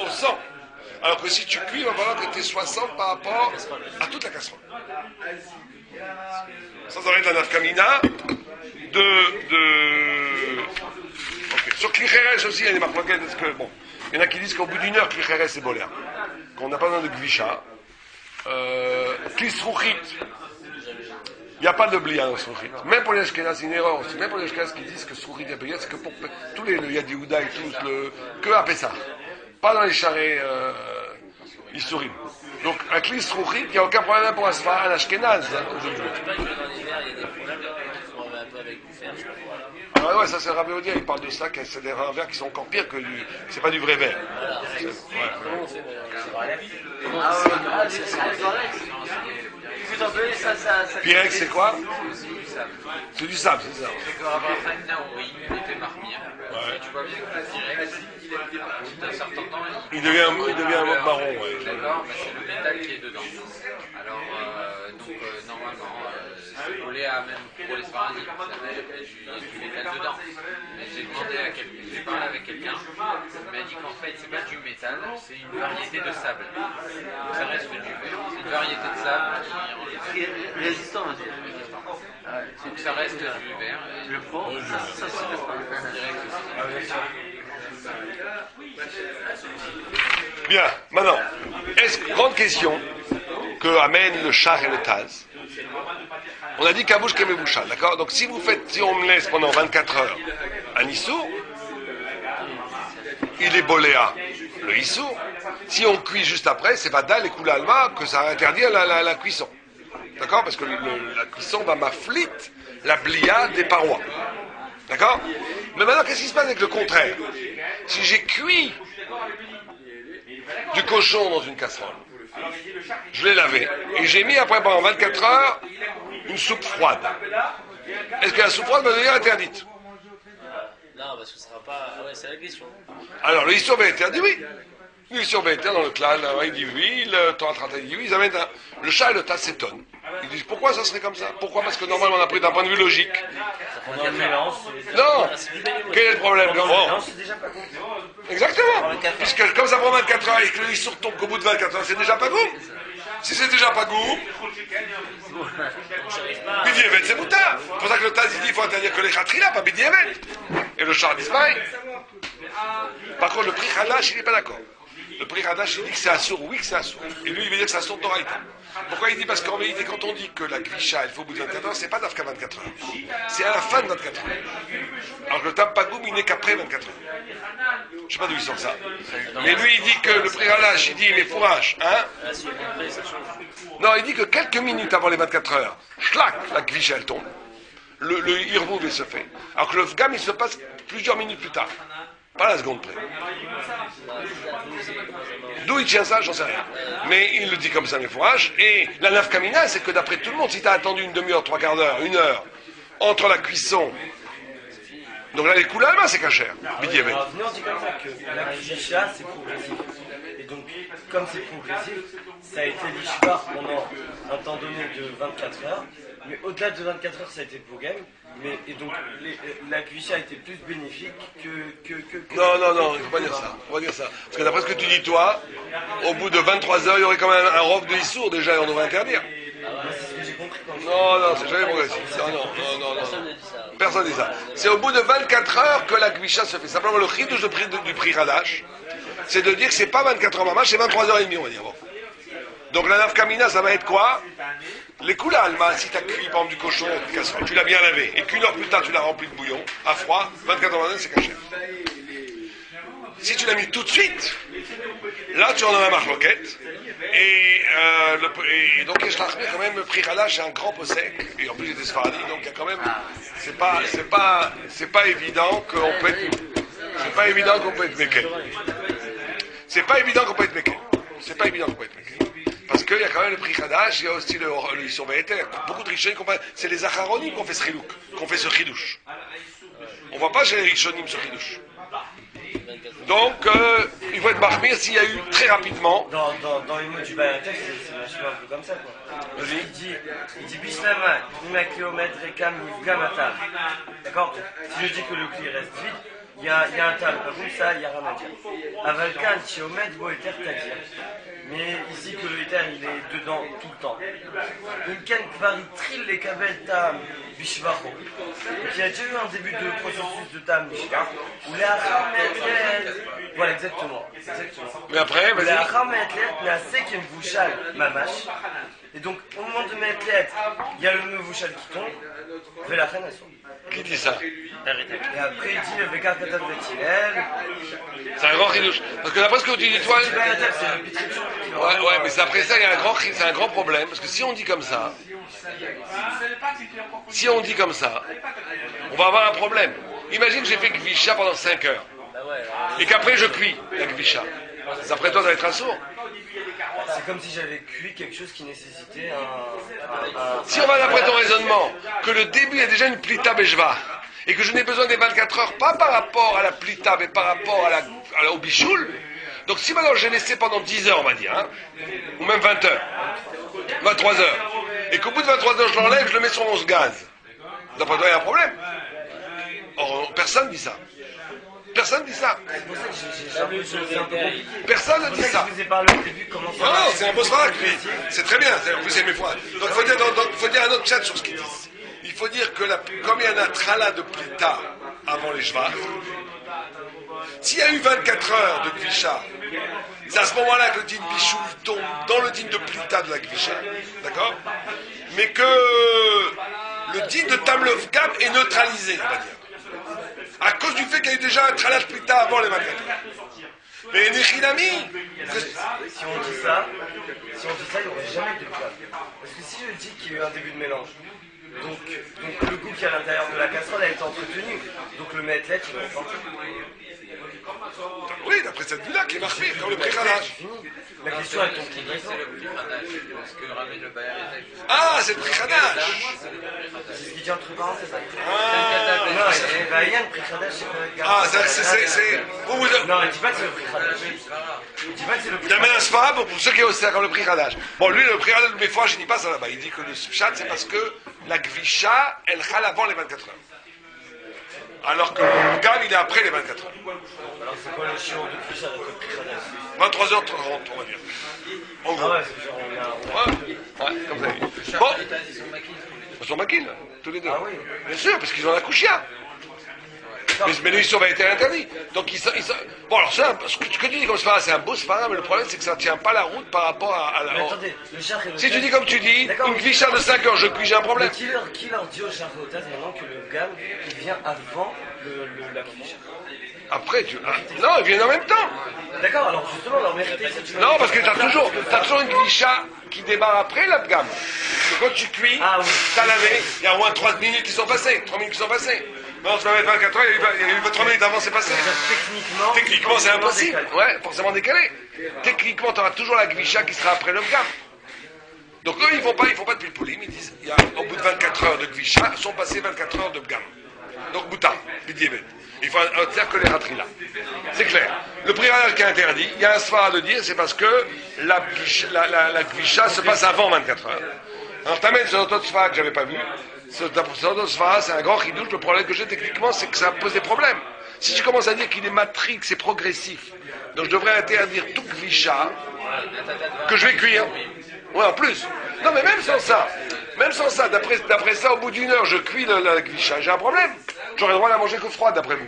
au sang. Alors que si tu cuis, il va falloir que tu aies 60 par rapport à toute la casserole. Sans arrêt de la nafkamina Ok. Sur Klicheres aussi, il y a des marques parce que, bon, il y en a qui disent qu'au bout d'une heure, Klicheres c'est boléa. Qu'on n'a pas besoin de gvisha. Klisrouchit. Il n'y a pas de blia dans Srouchit. Même pour les Ashkenaz, c'est une erreur aussi. Même pour les Ashkenaz qui disent que Srouchit est blia, c'est que pour tous les Yad Yehuda et tous, que à Pessah. Pas dans les charrets Issourim. Donc, un Kli Srouchit, il n'y a aucun problème pour un Ashkenaz. Aujourd'hui. Ah ouais, ça c'est Rabbi Odia, il parle de ça, que c'est des verres qui sont encore pires que du. C'est pas du vrai verre. Pyrex, c'est quoi? C'est du sable, c'est ça. C'est que Raphaël Naouri, il était marmire. Et tu vois bien que le Pyrex, au bout d'un certain temps, il devient marron, ouais. D'accord, mais c'est le métal qui est dedans. Alors, normalement, c'est volé à même pour les Sfaradies. Il y a du métal dedans. Mais j'ai parlé avec quelqu'un, il m'a dit qu'en fait, c'est pas du métal, c'est une variété de sable. Donc ça reste du verre. C'est une variété de sable qui est Résistant, donc ça reste du verre. le prend, ça se passe pas. Direct aussi. Bien, maintenant, grande question que amène le char et le taz. On a dit kabouche kemeboucha, d'accord? Donc si on me laisse pendant 24 heures un issour, il est boléa, le issour. Si on cuit juste après, c'est vadal et kula alma que ça interdit la cuisson. D'accord? Parce que la cuisson va m'afflite la blia des parois. D'accord? Mais maintenant, qu'est-ce qui se passe avec le contraire? Si j'ai cuit du cochon dans une casserole, je l'ai lavé, et j'ai mis après pendant 24 heures une soupe froide. Est-ce que la soupe froide va devenir interdite? Non, parce que ça sera pas. Ouais, c'est la question. Alors, le Issour va interdit, oui. Le Issour va interdit dans le clan, il dit oui, le Torah Trata dit oui, ils amènent le chat et le tas s'étonnent. Ils disent pourquoi ça serait comme ça? Pourquoi? Parce que normalement on a pris d'un point de vue logique. On a mélange. Non! Quel est le problème? Non, c'est déjà pas bon. Exactement! Puisque comme ça prend 24 heures et que le Issour tombe qu'au bout de 24 heures, c'est déjà pas goût. Si c'est déjà pas goût, Bidievet c'est boutard. C'est pour ça que le Taz il dit qu'il faut interdire que les khatrila, pas Bidievet. Et le char disparaît. Par contre, le prix Hadash, il n'est pas d'accord. Le prix Hadash, il dit que c'est assour, oui que c'est assour. Et lui, il veut dire que c'est assour Toraïta. Pourquoi il dit? Parce qu'en réalité, quand on dit que la Gvisha, il faut au bout de 24 heures, c'est pas d'Afka 24 heures. C'est à la fin de 24 heures. Alors que le Tampagoum, il n'est qu'après 24 heures. Je sais pas d'où il sort ça. Mais lui, il dit que le prix Hadash, il dit, mais fourrage, hein? Non, il dit que quelques minutes avant les 24 heures, schlac, la Gvisha, elle tombe. Le Irvouv, il se fait. Alors que le Vgam, il se passe plusieurs minutes plus tard. Pas la seconde près. D'où il tient ça, j'en sais rien. Mais il le dit comme ça, mes fourrages. Et la nafkamina, c'est que d'après tout le monde, si tu as attendu une demi-heure, trois quarts d'heure, une heure, entre la cuisson. Donc là, les coups là, c'est cachère. Bidievet. Alors, venez, on dit comme ça que la Gvisha, c'est progressif. Et donc, comme c'est progressif, ça a été l'ishvar pendant un temps donné de 24 heures. Mais au-delà de 24 heures, ça a été Pogam. Et donc, la Gvisha a été plus bénéfique que... Non, il ne faut pas dire ça. Faut pas dire ça. Parce que d'après ce que tu dis, toi, au bout de 23 heures, il y aurait quand même un robe de Issour, déjà, et on devrait interdire. C'est ce que j'ai compris quand Non, c'est jamais progressif. Non. Personne ne dit ça. Personne ne dit ça. C'est au bout de 24 heures que la Gvisha se fait. Simplement, le chidouche du prix Hadash, c'est de dire que c'est pas 24 heures mamash, c'est 23h30, on va dire. Bon. Donc la nafkamina, ça va être quoi? Les koulas, Alma, si tu as cuit par exemple du cochon dans une casserole, tu l'as bien lavé, et qu'une heure plus tard tu l'as rempli de bouillon, à froid, 24 heures c'est caché. Si tu l'as mis tout de suite, Là, tu en as la marloquette. Et donc, je l'ai quand même pris Khalash, c'est un grand possèque. Et en plus, il était Sfaradi, donc il y a quand même. C'est pas évident qu'on peut être. C'est pas évident qu'on peut être méqué. C'est pas évident qu'on peut être méqué. C'est pas évident qu'on peut être méqué. Parce qu'il y a quand même le prix Khadash, il y a aussi le Surveiller. Beaucoup de Rishonim, c'est les Acharonim qu'on fait ce Chilouk, qu'on fait ce Chidouche. On voit pas chez les Rishonim ce Chidouche. Donc, il faut être marmire s'il y a eu très rapidement. Dans les mots du Bayatek, c'est vachement un peu comme ça, quoi. Il dit Bishlama, Nima kilomètre, Rekam, Nifgam, Atar. D'accord? Si je dis que le clé reste vide, il y a un tal, comme ça, il y a rien à dire. Avalkan, Chiomet, Boeter, Tadir. Mais ici que le éther il est dedans tout le temps. Inken Kvari Tril les Kabel Tam Bishvacho. Donc il y a déjà eu un début de processus de Tam Bishva. Où les Acham Etlet. Voilà, exactement. Mais après, vas-y. Les Acham Etlet, mais à Sekem Vouchal Mamash. Et donc au moment de Metlet, il y a le même Vouchal qui tombe. Fait la fin Qui dit ça? Et après il dit Vekar Katav Betilel. C'est un grand chidouche. Parce que d'après ce que tu dis, toi. C'est le Pitrichou. Ouais, mais après ça, il y a c'est un grand problème. Parce que si on dit comme ça, on va avoir un problème. Imagine que j'ai fait Gvisha pendant 5 heures. Et qu'après je cuis la Gvisha. D'après toi, ça va être un sourd. C'est comme si j'avais cuit quelque chose qui nécessitait un... Si on va d'après ton raisonnement, que le début est déjà une plita bejva, et que je n'ai besoin des 24 heures, pas par rapport à la plita, mais par rapport au bichoul, donc si maintenant j'ai laissé pendant 10 heures, on va dire, hein, ou même 20 heures, 23 heures, et qu'au bout de 23 heures je l'enlève, je le mets sur 11 gaz, d'après toi il y a un problème. Or, personne ne dit ça. Personne ne dit ça. Personne ne dit ça. Non, c'est un beau svara, lui. C'est très bien. En plus, c'est mes fois. Donc, il faut dire un autre chat sur ce qu'ils disent. Il faut dire que comme il y en a trala de plita avant les Shvar, s'il y a eu 24 heures de Gvisha, c'est à ce moment-là que le din Bichou tombe dans le din de plita de la Gvisha. D'accord? Mais que le din de Tamlev Gam est neutralisé, on va dire. À cause du fait qu'il y a eu déjà un tralach plita avant les 24 heures. Mais Nechinami, si on dit ça, il n'y aurait jamais de cas. Parce que si je dis qu'il y a eu un début de mélange, donc le goût qui est à l'intérieur de la casserole a été entretenu. Donc le metlet, il va être entretenu. Oui, d'après cette vue-là qui est marquée, comme le pré-Khadash. La question elle tombe qui c'est le prix Khadash, parce que ramène le Bayer était. Ah, c'est le pré-Khadash. c'est ce qui dit entre parenthèses. Ah, Non, il y a le pré-Khadash, c'est ah, c'est. Non, il dit pas que c'est le pré-Khadash. Il dit pas que c'est le Il y a même un sphara pour ceux qui osent comme le pré-Khadash. Bon, lui, le pré-Khadash, mais fois, je dis pas ça là-bas. Il dit que le chat, c'est parce que la Gvisha, elle chale avant les 24 heures. Alors que le Gam, il est après les 24 heures. Alors c'est quoi le chiot de Gvisha avec le pré-Khadash 23h30, on va dire. En gros. Ah ouais, c'est genre Ouais, comme ça. Bon. Ils sont maquilles, tous les deux. Ah oui. Bien sûr, parce qu'ils ont la couchia. Mais l'émission va être interdit. Donc bon, alors ce que tu dis comme sphara, c'est un beau sphara, mais le problème c'est que ça ne tient pas la route par rapport à la. Mais attendez, le char et le Si tu dis comme tu dis, une Gvisha de 5 heures, je cuis, j'ai un problème. Qui leur dit au char et au taz maintenant que le Gam il vient avant la Gvisha? Après, non, ils viennent en même temps. D'accord, alors justement, leur mérité, c'est Non, parce que t'as toujours une Gvisha qui démarre après la gamme. Quand tu cuis, t'as lavé, il y a au moins 3 minutes qui sont passées, 3 minutes qui sont passées. Non, tu vas mettre 24 heures, il y a eu 3 minutes avant, c'est passé. Techniquement, c'est impossible. Ouais, forcément décalé. Techniquement, tu auras toujours la Gvisha qui sera après le gamme. Donc eux, ils font pas de pilpolim, ils disent, au bout de 24 heures de Gvisha, sont passées 24 heures de gamme. Donc Bouta, Bidiébet. Il faut faire que les ratrila. C'est clair. Le pré-Khadash qui est interdit, il y a un sphara de dire, c'est parce que la Gvisha se passe avant 24 heures. Alors t'amènes sur notre sphara que j'avais pas vu. Sur notre sphara, c'est un grand chidouche. Le problème que j'ai techniquement, c'est que ça pose des problèmes. Si tu commences à dire qu'il est matrix, c'est progressif. Donc je devrais interdire tout Gvisha que je vais cuire. Ouais, en plus. Non, mais même sans ça, d'après ça, au bout d'une heure, je cuis la Gvisha. J'ai un problème. J'aurais le droit de la manger que froide, d'après vous.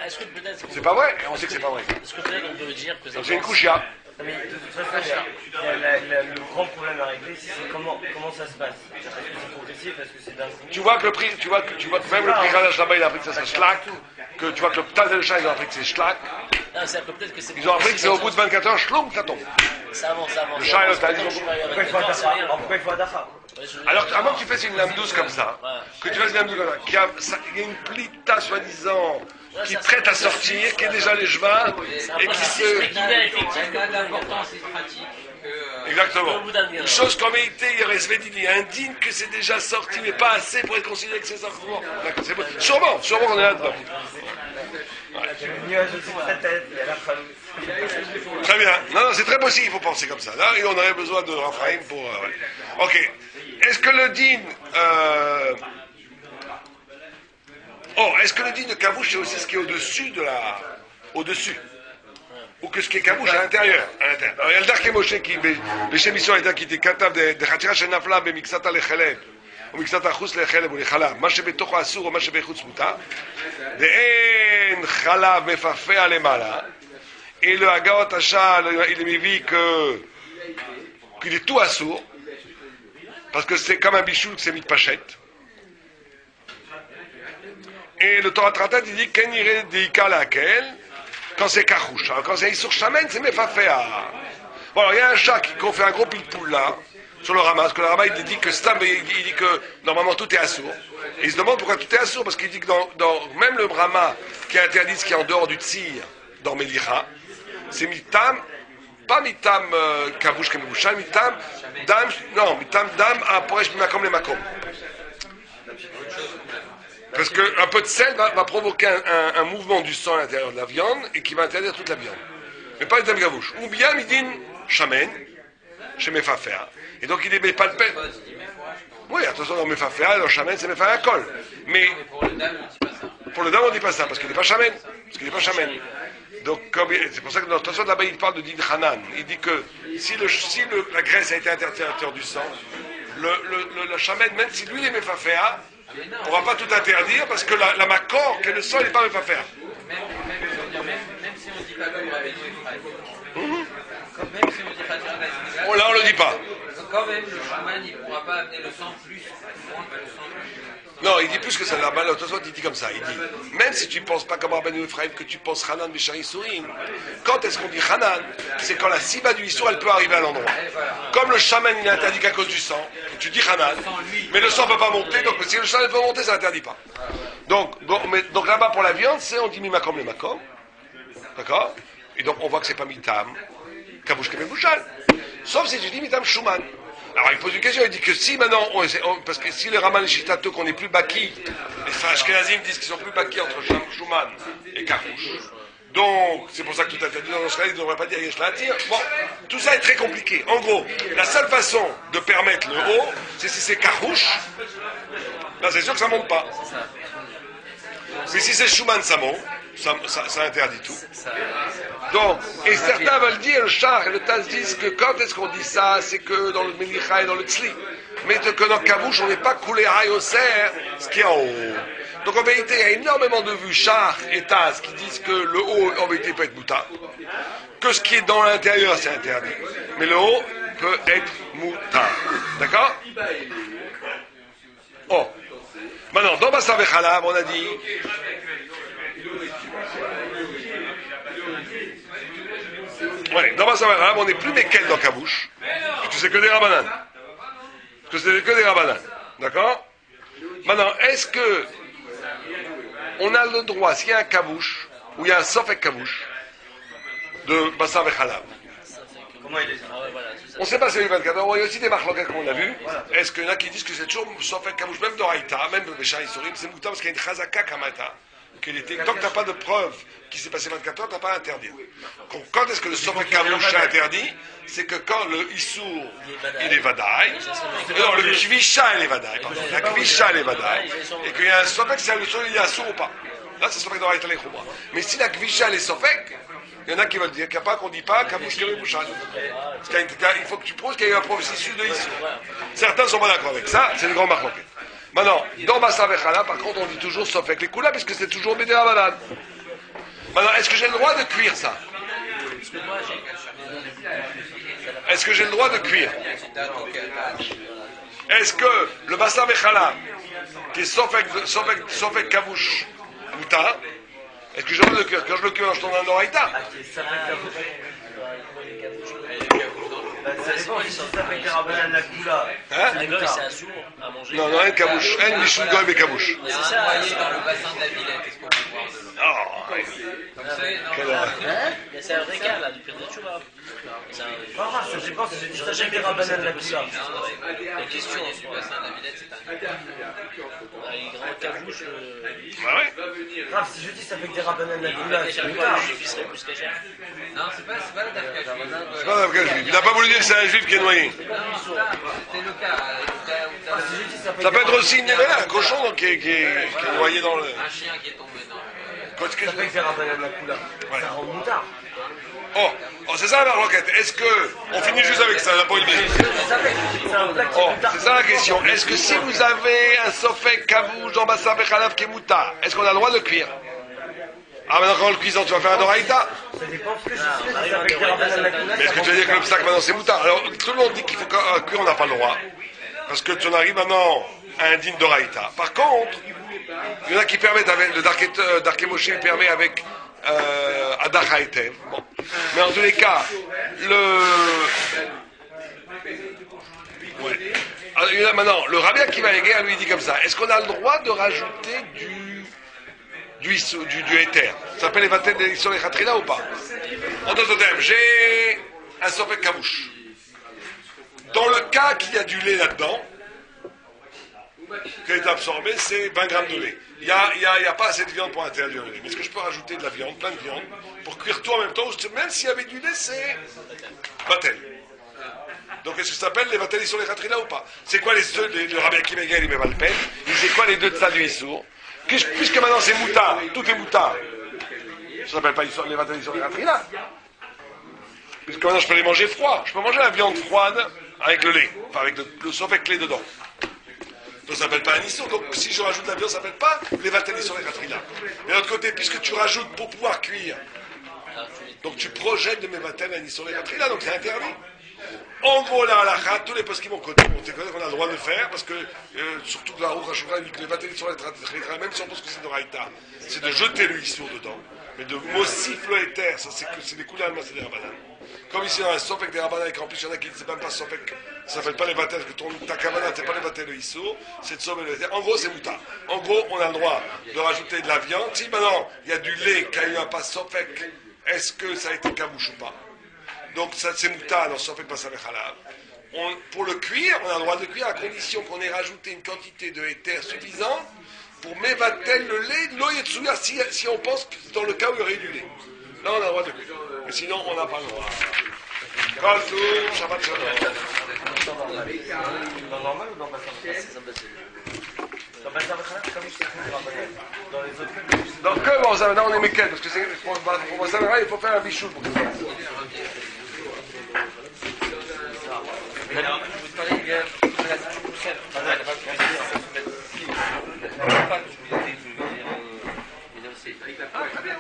Est-ce que peut-être... C'est pas vrai, on sait que c'est pas vrai. Est-ce que peut-être on peut dire que Donc c'est une couchia. Mais de toute façon, le grand problème à régler, c'est comment ça se passe. Est-ce que c'est progressif, est-ce que c'est d'un coup? Tu vois que le prix, tu vois que même le prix Khadash là-bas, il a appris que ça serait schlack. Que tu vois que le Tal de Shah, il a appris que c'est schlack. Non, c'est peut-être que c'est. Ils ont appris que c'est au bout de 24 heures, shlom, ça tombe. Ça avance, ça avance. Le chat et l'hôtel, ils ont Pourquoi il faut Adacha? Alors, avant que tu fasses une lame douce comme ça, que tu fasses une lame douce comme ça, qu'il y a une plita soi-disant qui est prête à sortir, qui est déjà les chevals, et qui se... L'important, c'est pratique. Exactement. Une chose comme été, il dit indigne que c'est déjà sorti, mais pas assez pour être considéré que c'est sorti. D'accord, c'est bon. Sûrement on est là-dedans. Le nuage au-dessus de sa tête, il y a la femme. Très bien. Non, c'est très possible, il faut penser comme ça. Là, et on aurait besoin de Raphaël pour... ouais. Ok. Est-ce que le din... est-ce que le din de Kavouche, c'est aussi ce qui est au-dessus de la... Au-dessus ou que ce qui est Kavouche à l'intérieur. Alors, il y a le Darke Moshe qui... Beshem Yisrael qui était Katav de Chatira Shenafla Bemixata Lecheleb ou Mixata Chus Lecheleb ou Lechalab. Ma שבתוכו אסור או מה שבחוץ מותר. ואין חלב מפעפע למעלה. Et le Hagaot Hacha, il est mis qu'il est tout assourd, parce que c'est comme un bichou que c'est mis de pachette. Et le Torah Tratat, il dit qu'en irait déika laquelle, quand c'est kachouch. Alors quand c'est issour chamen, c'est mefafea. Bon, alors il y a un chat qui fait un gros pile-poule là, sur le Rama, parce que le Rama il dit que il dit que normalement tout est assourd. Et il se demande pourquoi tout est assourd, parce qu'il dit que dans même le Rama qui interdit ce qui est en dehors du tzir, dans Melicha, c'est mitam, pas mitam kavouch kemebusha, mitam dam à poresh mimakom le makom. Parce qu'un peu de sel va provoquer un mouvement du sang à l'intérieur de la viande et qui va interdire toute la viande. Mais pas mitam kavouch. Ou bien midin shamen, chez Mefafea. Et donc il n'est pas le peine. Oui, attention, dans Mefafea, dans shamen, c'est Mefafea kol. Mais pour le dame, on ne dit pas ça, parce qu'il n'est pas shamen. Donc, c'est pour ça que dans notre là-bas, il parle de Din Hanan. Il dit que si la graisse a été interdite à l'intérieur du sang, le shaman, même si lui il est mefaféa, on ne va pas tout interdire parce que la makor, que le sang, il n'est pas mefaféa. Même si on dit pas comme Rabbeinu Ephraim. Même si on dit pas comme Oh là, on ne le dit pas. Quand même, le shaman, il ne pourra pas amener le sang plus. Non, il dit plus que ça. Là-bas, il dit comme ça. Il dit, même si tu ne penses pas comme Rabbeinu Ephraim, que tu penses Hanan Bishari Sourin, quand est-ce qu'on dit Hanan? C'est quand la siba du Issour, elle peut arriver à l'endroit. Comme le shaman, il est interdit qu'à cause du sang, tu dis Hanan, mais le sang ne peut pas monter, donc si le sang ne peut monter, ça n'interdit pas. Donc là-bas, pour la viande, on dit Mimakom le Makom. D'accord? Et donc, on voit que c'est pas Mitam, Kavouch Kemebouchal. Sauf si tu dis Mitam Shuman. Alors il pose une question, il dit que si maintenant, parce que si les Raman et Shitato qu'on n'est plus baki, les Ashkenazim disent qu'ils sont plus baki entre Shuman et Kavouch. Donc c'est pour ça que tout interdit dans ce cas, ils ne devraient pas dire Yesh Latir. Bon, tout ça est très compliqué. En gros, la seule façon de permettre le haut, c'est si c'est Kavouch, là c'est sûr que ça ne monte pas. Mais si c'est Shuman, ça monte. Ça interdit tout. Donc, et certains veulent dire, le Shach et le Taz disent que quand est-ce qu'on dit ça, c'est que dans le Melicha et dans le Tzli. Mais que dans Kavouch, on n'est pas coulé à Hayoser, ce qui est en haut. Donc en vérité, il y a énormément de vues, Shach et Taz, qui disent que le haut, en vérité, peut être Mouta. Que ce qui est dans l'intérieur, c'est interdit. Mais le haut peut être Mouta. D'accord? Oh. Maintenant, dans Bassar Vechalab, on a dit... Ouais, dans Bassar Vechalab, on n'est plus Mekel dans Kavouch. Parce que c'est que des Rabbanan. D'accord? Maintenant, est-ce que on a le droit, s'il y a un Kavouch, ou il y a un Sofek Kavouch, de Bassar Vechalab? Comment il est? On ne sait pas si c'est les 24 heures. Il y a aussi des marloquettes comme on a vu. Est-ce qu'il y en a qui disent que c'est toujours Sofek Kavouch, même dans Haïta, même dans Béchar Issourim, c'est Mouta parce qu'il y a une Chazaka Kamata. Tant que tu n'as pas de preuve qu'il s'est passé 24 heures, tu n'as pas à interdire. Quand est-ce que le Sofek Kavouch est interdit? C'est que quand le Issour, il est Vadaï, non, le Kvisha, il est Vadaï, pardon, la Kvisha, elle est Vadaï, et qu'il y a un Sofek, c'est le Issour, il est Assour ou pas. Là, c'est Sofek dans Haïta les Khoubra. Mais si la Kvisha, elle est Sofek, il y en a qui veulent dire qu'il n'y a pas qu'on ne dit pas Kavouch Kemebouchal. Il faut que tu prouves qu'il y a eu un processus de Issour. Certains ne sont pas d'accord avec ça, c'est une grande marque. Maintenant, dans Bassar Vechalab, par contre, on dit toujours sauf avec les Kula, puisque c'est toujours Bédé Rabanan. Maintenant, est-ce que j'ai le droit de cuire ça? Est-ce que j'ai le droit de cuire? Est-ce que le Bassar Vechalab, qui est sauf avec Kavouch Mouta, Est-ce que je dois le cuire? Quand je le cuire, je tourne un oraïta. Ah, qui est sapek kabouche. Et les cabouches dans l'eau. Bah, ça dépend si c'est sapek rabanan la kula. Hein? Un goy, c'est un sourd à manger. Non, non, une cabouche. Un michou goy et cabouche. Il y a un noyer dans le bassin de la Villette. Est-ce qu'on peut boire de l'eau? Oh, ouais. Comme ça, non, Quelle là, horreur. Hein? Mais c'est un vrai cas, là, du prix de Tchouva. C'est un... Pas grave, ça dépend si j'ai dit sapek rabanan la kula. La question, en du soi, bassin de la Villette, c'est un on a une grande cabouche. Bah ouais. Grave, si je dis sapek rabanan la Il va kula, déjà c'est le moutarde. juif, il serait plus cachère. Non, c'est pas la dafka juive. C'est pas un juif. Il n'a pas voulu dire que c'est un juif qui est noyé. Non, c'était le cas. Ah, si je dis sapek Ça peut être aussi une un cochon donc, qui est noyé dans le. Un chien qui est tombé dans Qu'est-ce que je- sapek rabanan la kula, ça rend moutarde. Oh, c'est ça la roquette. Est-ce que. On finit juste avec ça, la pas une minute. C'est un plat qui est Oh, moutarde. c'est ça la question. Est-ce que si vous avez un sofek kavouj en bassin bechalaf qui est mouta, est-ce qu'on a le droit de le cuire? Ah, maintenant quand le cuisant, tu vas faire un oraïta. Ça dépend ce que je fais, si sapek rabanan la kula. Mais est-ce que tu veux dire que l'obstacle maintenant c'est mouta? Alors tout le monde dit qu'il faut cuire, on n'a pas le droit. Parce que tu en arrives maintenant à un digne d'oraïta. Par contre, il y en a qui permettent avec le Darké Moshe, il permet avec Adach Haïtev. Bon. Mais en tous les cas, ouais. Alors, il y en a maintenant, le Rabbi Akiva Eger lui dit comme ça, est-ce qu'on a le droit de rajouter du éther? Ça s'appelle les vatel de l'Isson et Khatrina ou pas? En d'autres termes, j'ai un sopek kabouche. Dans le cas qu'il y a du lait là-dedans, qui est absorbé, c'est 20 grammes de lait. Il n'y a pas assez de viande pour interdire le lait. Mais est-ce que je peux rajouter de la viande, plein de viande, pour cuire tout en même temps? Même s'il y avait du lait, c'est vatel. Donc est-ce que ça s'appelle les vatel sur les khatrina ou pas? C'est quoi le Rabbi Akiva Eger, il met Valpen? Il disait quoi les deux de ça du Issour? Puisque maintenant c'est moutard, tout est moutard. Ça s'appelle pas les vatel sur les khatrina. Puisque maintenant je peux les manger froids. Je peux manger la viande froide avec le lait, enfin avec le sofek lait dedans. Donc ça s'appelle pas un issour. Donc si je rajoute la viande, ça s'appelle pas les vatel sur les khatrina. Mais de l'autre côté, puisque tu rajoutes pour pouvoir cuire, donc tu projettes de mes vatel un issour les khatrina, donc c'est interdit. En gros, la halakha, tous les postes qui m'ont connu, on a le droit de le faire, parce que, surtout que la roue Hashuvra dit que les vatel sur les khatrina, même si on pense que c'est de raïta, c'est de jeter le issour dedans. Mais de mossif le éther, ça c'est des couleurs, c'est des rabanan. Comme ici dans un sopek des rabanan, et qu'en plus il y en a qui ne savent même pas sopek, ça s'appelle pas les vatel, que ta kavana, c'est pas les vatel le issour, c'est de sauver le éther. En gros, c'est mouta. En gros, on a le droit de rajouter de la viande. Si maintenant il y a du lait qui a eu un pas sopek, est-ce que ça a été kabouche ou pas? Donc ça c'est mouta, alors sopek pas avec halal. Pour le cuire, on a le droit de le cuire à condition qu'on ait rajouté une quantité de éther suffisante pour mévatel le lait, l'eau yetsuya, si on pense que dans le cas où il y aurait du lait. Là, on a le droit de cuire. Mais sinon, on n'a pas le droit. Kol Tov, Shabbat Shalom. Dans normal ou dans bassin Dans bassin comme je sais dans les autres cas. Donc, bon, ça, maintenant, on est méquel, parce que c'est, pour ça, il faut faire un bichou pour que ça fasse. Ah, très bien.